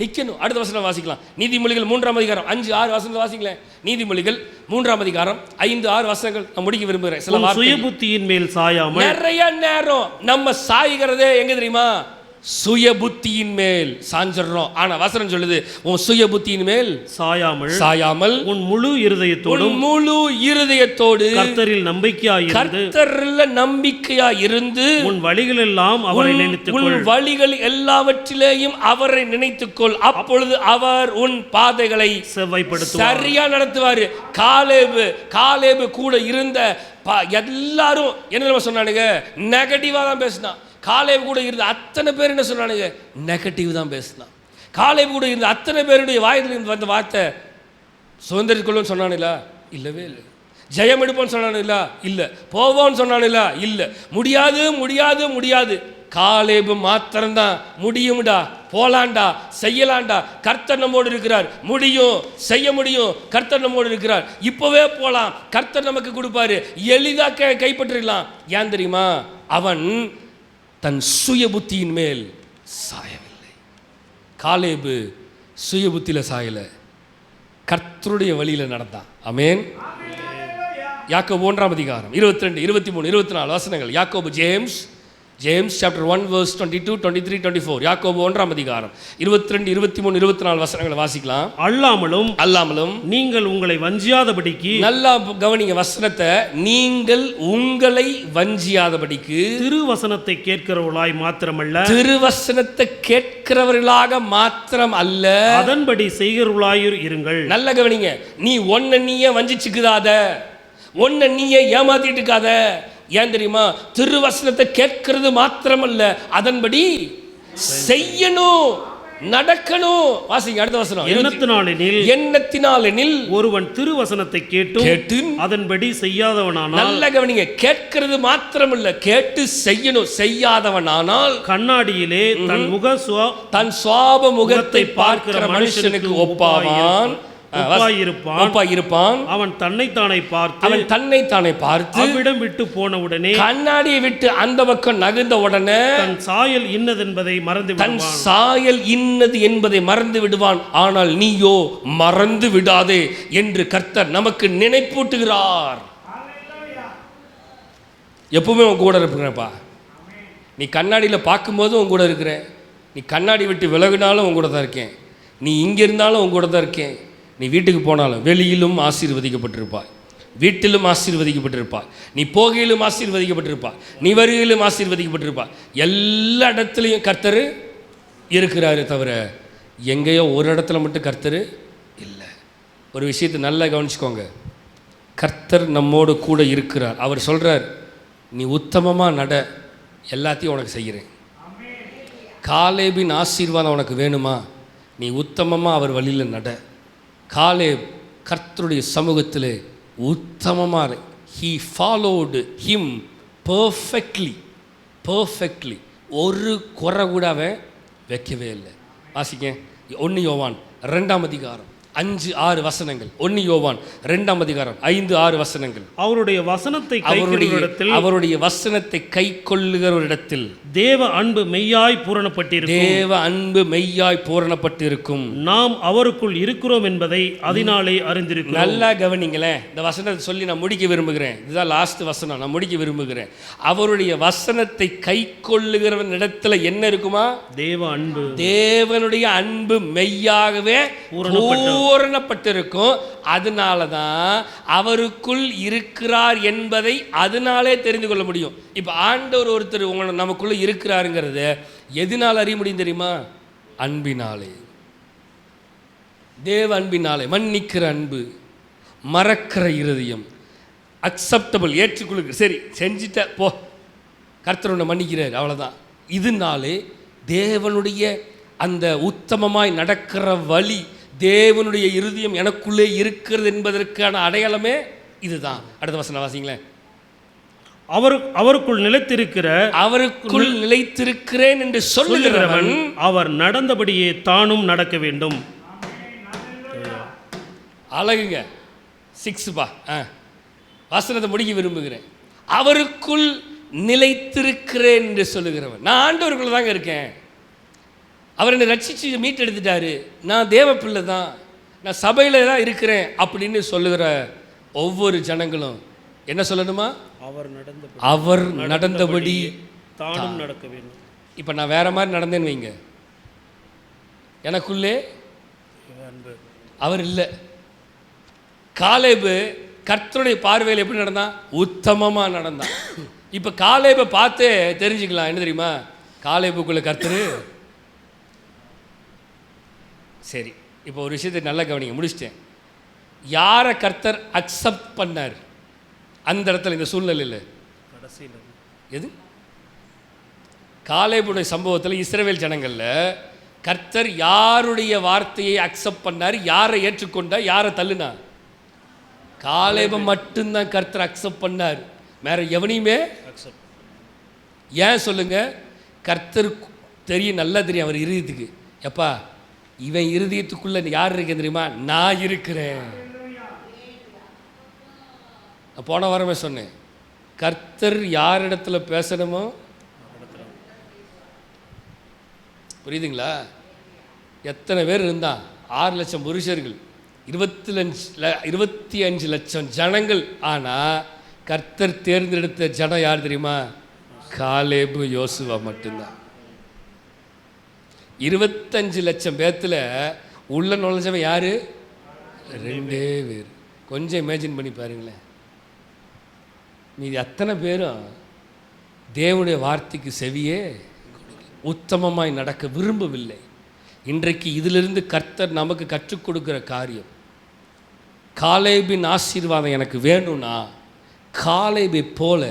நிற்கணும். அடுத்த வசனம் வாசிக்கலாம். நீதிமொழிகள் 3ஆம் அதிகாரம் 5-6 வசனத்தை வாசிங்களேன். நீதிமொழிகள் 3ஆம் அதிகாரம் 5-6 வசனங்கள் நான் முடிக்க விரும்புகிறேன். சில சுய புத்தியின் மேல் சாயாமல். நிறைய நேரம் நம்ம சாய்கிறதே எங்க தெரியுமா? சுய புத்தியின் மேல் சாஞ்சிடறோம். ஆனா வசனம் சொல்லுது, உன் சுய புத்தியின் மேல் சாயாமல் உன் முழு இருதயத்தோடு கர்த்தரில் நம்பிக்கையா இருந்து உன் வழிகள் எல்லாம் அவரை நினைத்துக்கொள். உன் வழிகள் எல்லாவற்றிலேயும் அவரை நினைத்துக்கொள். அப்பொழுது அவர் உன் பாதைகளை செவ்வாய்ப்படுத்துவார், சரியா நடத்துவார். காலேபு கூட இருந்த எல்லாரும் என்ன சொன்னானுங்க? நெகட்டிவா தான் பேசினான். காலேபு கூட இருந்த அத்தனை பேர் என்ன சொன்னானுங்க? நெகட்டிவ் தான் பேசினான். காலேபு கூட இருந்த அத்தனை பேருடைய வாயிலிருந்து வந்த வார்த்தை சுதந்திரிக்கொள்ளும் சொன்னானுங்களா? இல்லவே இல்லை. ஜெயம் எடுப்போன்னு சொன்னானுங்களா? இல்லை. போவோன்னு சொன்னானுங்களா? இல்லை. முடியாது முடியாது முடியாது. காலேபு மாத்திரம்தான் முடியும்டா, போலாண்டா, செய்யலாண்டா, கர்த்தர் நம்மோடு இருக்கிறார், முடியும், செய்ய முடியும், கர்த்தர் நம்மோடு இருக்கிறார், இப்போவே போகலாம், கர்த்தர் நமக்கு கொடுப்பாரு, எளிதாக கைப்பற்றிடலாம். ஏன் தெரியுமா? அவன் தன் சுய புத்தியின் மேல் சாயவில்லை. காலேபு சுய புத்தியில் சாயலை, கர்த்தருடைய வழியில் நடந்தான். ஆமென். யாக்கோபு 1ஆம் அதிகாரம் 22, 23, 24 வசனங்கள். யாக்கோபு ஜேம்ஸ் சாப்டர் 1 verse 22, 23, 24. யாக்கோபு 1ஆம் அதிகாரம் 22, 23, 24 வசனங்களை வாசிக்கலாம். அல்லாமலும் நீங்கள் உங்களை வஞ்சியாதபடிக்கு, நல்லா கவனிங்க வசனத்தை, நீங்கள் உங்களை வஞ்சியாதபடிக்கு திருவசனத்தை கேட்கிறவர்களாய் மாத்திரமல்ல, திருவசனத்தை கேட்கிறவர்களாக மாத்திரம் அல்ல, அதன்படி செய்கிறவர்களாய் இருங்கள். நல்ல கவனிங்க, நீ ஒன்ன நீயே வஞ்சிச்சுக்குதாத, ஒன்ன நீயே ஏமாத்திட்டுக்காத. ஏன் தெரியுமா? திருவசனத்தை கேட்கிறது மாத்திரமல்ல, அதன்படி செய்யணும், நடக்கணும். வாசிங்க அடுத்த வசனம். எண்ணத்தினாலெனில் ஒருவன் திருவசனத்தை கேட்டு அதன்படி செய்யாதவனானால், நல்ல கவனிங்க, கேட்கிறது மாத்திரமல்ல, கேட்டு செய்யணும், செய்யாதவனானால் கண்ணாடியிலே தன் சுவாப முகத்தை பார்க்கிற மனுஷனுக்கு ஒப்பாவான், அவன் தன்னைத்தானே பார்த்து அவ்விடம் விட்டு போன உடனே, கண்ணாடியை விட்டு அந்த பக்கம் நகர்ந்த உடனே தன் சாயல் இன்னது என்பதை மறந்து விடுவான். ஆனால் நீயோ மறந்து விடாதே என்று கர்த்தர் நமக்கு நினைப்பூட்டுகிறார். எப்பவுமே உன் கூட இருக்கிறேன்ப்பா. நீ கண்ணாடியில் பார்க்கும்போது உன் கூட இருக்கிறேன், நீ கண்ணாடி விட்டு விலகினாலும் உன் கூட தான் இருக்கேன், நீ இங்கே இருந்தாலும் உன் கூட தான் இருக்கேன். நீ வீட்டுக்கு போனாலும் வெளியிலும் ஆசீர்வதிக்கப்பட்டிருப்பாய், வீட்டிலும் ஆசீர்வதிக்கப்பட்டிருப்பாய், நீ போகையிலும் ஆசீர்வதிக்கப்பட்டிருப்பாய், நீ வருகையிலும் ஆசீர்வதிக்கப்பட்டிருப்பாய். எல்லா இடத்துலையும் கர்த்தர் இருக்கிறாரு, தவிர எங்கேயோ ஒரு இடத்துல மட்டும் கர்த்தர் இல்லை. ஒரு விஷயத்தை நல்லா கவனிச்சுக்கோங்க, கர்த்தர் நம்மோடு கூட இருக்கிறார். அவர் சொல்கிறார், நீ உத்தமமாக நட, எல்லாத்தையும் உனக்கு செய்கிறேன். காலேபின் ஆசீர்வாதம் உனக்கு வேணுமா? நீ உத்தமமாக அவர் வழியில் நட. காலேப் கர்த்தருடைய சமூகத்தில் உத்தமமாக, he followed him perfectly ஒரு குறை கூட அவன் வைக்கவே இல்லை. வாசிக்க 1 யோவான் 2ஆம் அதிகாரம் 5-6 வசனங்கள். 1 யோவான் 2ஆம் அதிகாரம் 5-6 வசனங்கள். அவருடைய வசனத்தை கை கொள்ளுகிறவரிடத்தில் தேவ அன்பு மெய்யாய் பூரணப்பட்டிருக்கும். நாம் அவருக்குள் இருக்கிறோம் என்பதை அதனாலே அறிந்திருக்கிறோம். நல்லா கவனிங்களேன். இந்த வசனத்தை சொல்லி நான் முடிக்க விரும்புகிறேன். இதுதான் லாஸ்ட் வசனம், நான் முடிக்க விரும்புகிறேன். அவருடைய வசனத்தை கை கொள்ளுகிறவன் இடத்துல என்ன இருக்குமா? தேவ அன்பு. தேவனுடைய அன்பு மெய்யாகவே பூரணப்பட்டிருக்கும். அதனால தான் அவருக்குள் இருக்கிறார் என்பதை அதனாலே தெரிந்து கொள்ள முடியும். இப்போ ஆண்டவர் ஒருத்தர் உங்களை நமக்குள்ள இருக்கிறாருங்கிறது எதனால் அறிய முடியும் தெரியுமா? அன்பினாலே, தேவ அன்பினாலே. மன்னிக்கிற அன்பு, மறக்கிற இருதயம், அக்செப்டபிள், ஏற்றுக்கொள்ளுங்க. சரி செஞ்சுட்ட போ, கர்த்தர் உன்னை மன்னிக்கிறார், அவ்வளோதான். இதனாலே தேவனுடைய அந்த உத்தமமாய் நடக்கிற வழி, தேவனுடைய இருதயம் எனக்குள்ளே இருக்கிறது என்பதற்கான அடையாளமே இதுதான். அடுத்த வசனம் வாசிங்களேன். அவருக்குள் நிலைத்திருக்கிறேன் என்று சொல்லுகிறவன் அவர் நடந்தபடியே தானும் நடக்க வேண்டும். அழகுங்க. 6 வசனத்தை முடிக்க விரும்புகிறேன். அவருக்குள் நிலைத்திருக்கிறேன் என்று சொல்லுகிறவன். நான் ஆண்டவருக்குள்ள தாங்க இருக்கேன். அவர் என்னை ரட்சிச்சு மீட்டெடுத்துட்டாரு, நான் தேவ பிள்ளை தான், நான் சபையில் தான் இருக்கிறேன் அப்படின்னு சொல்லுகிற ஒவ்வொரு ஜனங்களும் என்ன சொல்லணுமா? அவர் நடந்தபடி தானும் நடக்க வேண்டும். இப்போ நான் வேற மாதிரி நடந்தேன்னு வைங்க, எனக்குள்ளே அவர் இல்லை. காலேபு கர்த்தருடைய பார்வையில் எப்படி நடந்தான்? உத்தமமாக நடந்தான். இப்போ காலேபை பார்த்து தெரிஞ்சுக்கலாம். என்ன தெரியுமா? காலேபுக்குள்ள கர்த்தரு. சரி, இப்போ ஒரு விஷயத்தை நல்லா கவனிங்க, முடிச்சிட்டேன். யாரை கர்த்தர் அக்செப்ட் பண்ணார் அந்த இடத்துல, இந்த சூழ்நிலையில்? எது? காலேபுடைய சம்பவத்தில் இஸ்ரவேல் ஜனங்களில் கர்த்தர் யாருடைய வார்த்தையை அக்செப்ட் பண்ணார்? யாரை ஏற்றுக்கொண்டார்? யாரை தள்ளுனா? காலேபை மட்டும்தான் கர்த்தர் அக்செப்ட் பண்ணார், வேற எவனையுமே. ஏன் சொல்லுங்க? கர்த்தர் தெரியும், நல்லா தெரியும் அவர் இருதயத்துக்கு. எப்பா, இவன் இருதயத்துக்குள்ள யார் இருக்கேன் தெரியுமா? நான் இருக்கிறேன். போன வாரமே சொன்னேன், கர்த்தர் யாரிடத்துல பேசணுமோ, புரியுதுங்களா? எத்தனை பேர் இருந்தான்? 6 லட்சம் புருஷர்கள், 25 லட்சம் ஜனங்கள். ஆனால் கர்த்தர் தேர்ந்தெடுத்த ஜனம் யார் தெரியுமா? காலேபு, யோசுவா மட்டும்தான். 25 லட்சம் பேர்த்தில் உள்ள நுழைஞ்சவன் யாரு? 2 பேர். கொஞ்சம் இமேஜின் பண்ணி பாருங்களேன். மீதி அத்தனை பேரும் தேவனுடைய வார்த்தைக்கு செவியே உத்தமமாய் நடக்க விரும்பவில்லை. இன்றைக்கு இதிலிருந்து கர்த்தர் நமக்கு கற்றுக் கொடுக்கிற காரியம், காலேபின் ஆசீர்வாதம் எனக்கு வேணும்னா காலேபை போல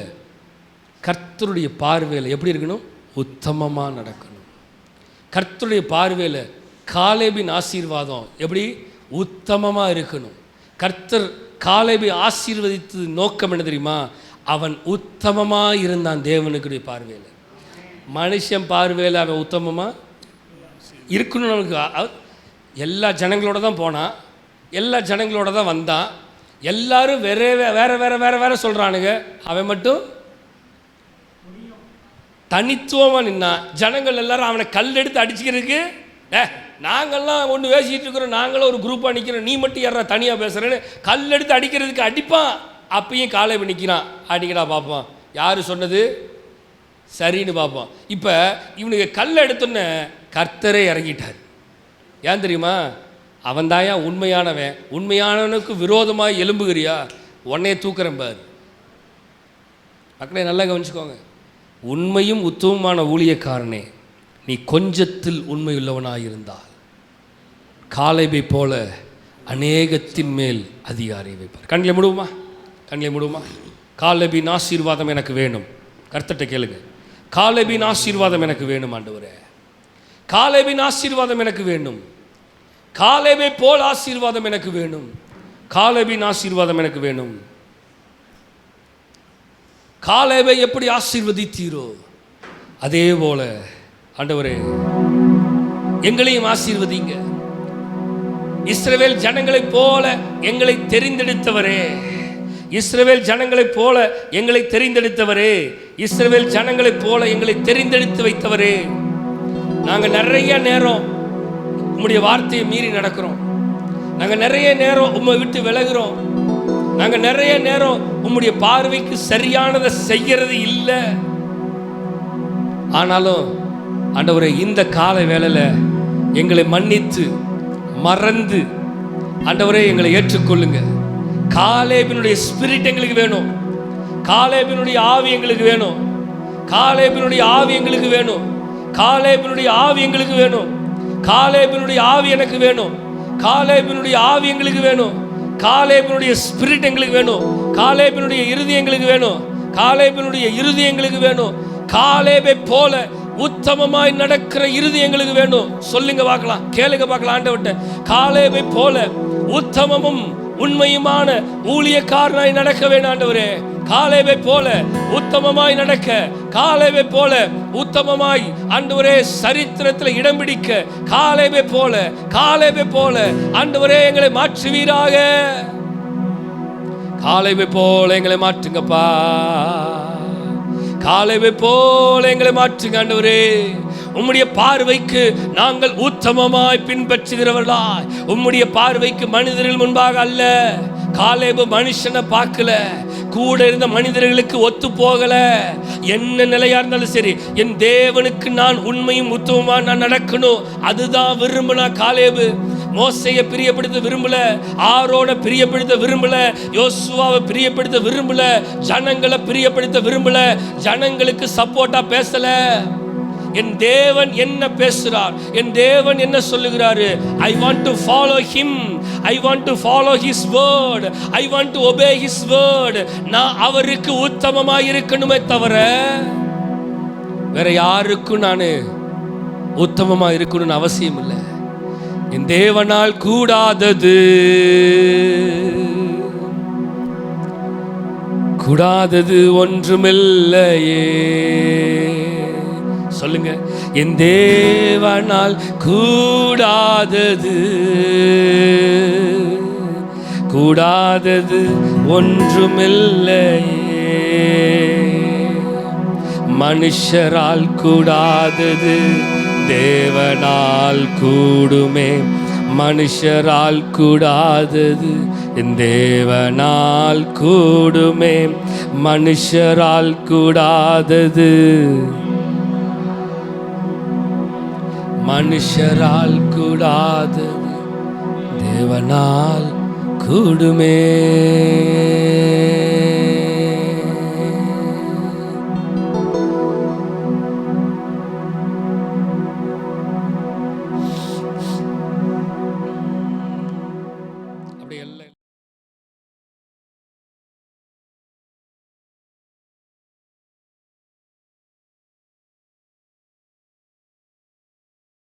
கர்த்தருடைய பார்வையில் எப்படி இருக்கணும்? உத்தமமாக நடக்கணும். கர்த்தருடைய பார்வையில் காலேபின் ஆசீர்வாதம் எப்படி? உத்தமமாக இருக்கணும். கர்த்தர் காலேபை ஆசீர்வதித்தது நோக்கம் என்ன தெரியுமா? அவன் உத்தமமாக இருந்தான் தேவனுக்குடைய பார்வையில். மனுஷன் பார்வையில் அவன் உத்தமமாக இருக்கணும். அவனுக்கு எல்லா ஜனங்களோட தான் போனான், எல்லா ஜனங்களோட தான் வந்தான். எல்லாரும் வேற வேற வேற வேற வேற சொல்கிறானுங்க, அவன் மட்டும் தனித்துவமாக நின்னான். ஜனங்கள் எல்லாரும் அவனை கல் எடுத்து அடிச்சுக்கிறதுக்கு, நாங்கள்லாம் ஒன்று பேசிகிட்டு இருக்கிறோம், நாங்களும் ஒரு குரூப்பாக நிற்கிறோம், நீ மட்டும் யாரா தனியாக பேசுகிறேன்னு கல் எடுத்து அடிக்கிறதுக்கு அடிப்பான். அப்பயும் காலேபு நிற்கிறான், அடிக்கடா பார்ப்பான், யார் சொன்னது சரின்னு பார்ப்பான். இப்போ இவனுக்கு கல் எடுத்தோன்னே கர்த்தரே இறங்கிட்டார். ஏன் தெரியுமா? அவன் தாயா உண்மையானவன். உண்மையானவனுக்கு விரோதமாக எலும்புகிறியா, உன்னையே தூக்குறேன் பார். மக்களே நல்லா கவனிச்சுக்கோங்க. உண்மையும் உத்தமமான ஊழியக்காரனே, நீ கொஞ்சத்தில் உண்மையுள்ளவனாயிருந்தால் காலேபை போல அநேகத்தின் மேல் அதிகாரியை வைப்பார். கண்களை மூடுவோமா? கண்களை மூடுவோமா? காலேபின் ஆசீர்வாதம் எனக்கு வேணும். கர்த்தர்ட்ட கேளுங்க, காலேபின் ஆசீர்வாதம் எனக்கு வேணும் ஆண்டவரே, காலேபின் ஆசீர்வாதம் எனக்கு வேண்டும், காலேபை போல் ஆசீர்வாதம் எனக்கு வேணும், காலேபின் ஆசீர்வாதம் எனக்கு வேணும். காலேபை எப்படி ஆசீர்வதித்தீரோ அதே போல ஆண்டவரே எங்களையும் ஆசீர்வதிங்க. இஸ்ரவேல் ஜனங்களைப் போல எங்களை தெரிந்தெடுத்தவரே, இஸ்ரவேல் ஜனங்களைப் போல எங்களை தெரிந்தெடுத்தவரே, இஸ்ரவேல் ஜனங்களைப் போல எங்களை தெரிந்தெடுத்து வைத்தவரே. நாங்கள் நிறைய நேரம் உம்முடைய வார்த்தையை மீறி நடக்கிறோம். நாங்கள் நிறைய நேரம் உம்மை விட்டு விலகுறோம். நாங்கள் நிறைய நேரம் உம்முடைய பார்வைக்கு சரியானதை செய்கிறது இல்லை. ஆனாலும் ஆண்டவரே இந்த கால வேளையில் எங்களை மன்னித்து மறந்து ஆண்டவரே எங்களை ஏற்றுக்கொள்ளுங்க. காலேபினுடைய ஸ்பிரிட் எங்களுக்கு வேணும். காலேபினுடைய ஆவி எங்களுக்கு வேணும். காலேபினுடைய ஆவி எங்களுக்கு வேணும். காலேபினுடைய ஆவி எங்களுக்கு வேணும். காலேபினுடைய ஆவி எனக்கு வேணும். காலேபினுடைய ஆவி எங்களுக்கு வேணும். காலேபினுடைய ஸ்பிரிட் எங்களுக்கு வேணும். காலேபினுடைய இறுதி எங்களுக்கு வேணும். காலேபினுடைய இறுதி எங்களுக்கு வேணும். காலேபை போல உத்தமமாய் நடக்கிற இறுதி எங்களுக்கு வேணும். சொல்லுங்க பார்க்கலாம், கேளுங்க பார்க்கலாம். ஆண்டவர்ட்ட காலேபை போல உத்தமமும் உண்மையுமான ஊழியக்காரனாய் நடக்க வேணும் ஆண்டவரே. காலேபை போல உத்தமமாய் நடக்க, காலேபை போல உத்தமமாய் ஆண்டவரே சரித்திரத்தில் இடம் பிடிக்க, காலேபை போல காலேபை போல ஆண்டவரே எங்களை மாற்றுவீராக. காலேபை போல எங்களை மாற்றுங்கப்பா. காலேபை போல எங்களை மாற்றுங்க ஆண்டவரே. உம்முடைய பார்வைக்கு நாங்கள் உத்தமமாய் பின்பற்றுகிறவர்களாய், உம்முடைய பார்வைக்கு மனிதர்கள் முன்பாக அல்ல. காலேபு மனுஷனை பார்க்கல, கூட இருந்த மனிதர்களுக்கு ஒத்து போகல. என்ன நிலையா இருந்தாலும் சரி, என் தேவனுக்கு நான் உண்மையும் உத்தமமா நான் நடக்கணும், அதுதான் விரும்பினா காலேபு. மோசையை பிரியப்படுத்த விரும்பல, ஆரோனை பிரியப்படுத்த விரும்பல, யோசுவாவை பிரியப்படுத்த விரும்பல, ஜனங்களை பிரியப்படுத்த விரும்பல, ஜனங்களுக்கு சப்போர்ட்டா பேசல. என் தேவன் என்ன பேசுறார், என் தேவன் என்ன சொல்லுகிறாரு? I want to follow him, I want to follow his word, I want to obey his word. நான் அவருக்கு உத்தமமாய் இருக்கணுமே தவிர வேற யாருக்கும் நான் உத்தமமா இருக்கணும்னு அவசியம் இல்லை. என் தேவனால் கூடாதது கூடாதது ஒன்றுமில்லையே. சொல்லுங்க, என் தேவனால் கூடாதது கூடாதது ஒன்றுமில்லையே. மனுஷரால் கூடாதது தேவனால் கூடுமே. மனுஷரால் கூடாதது என் தேவனால் கூடுமே. மனுஷரால் கூடாதது மனுஷரால் கூடாதது தேவனால் கூடுமே.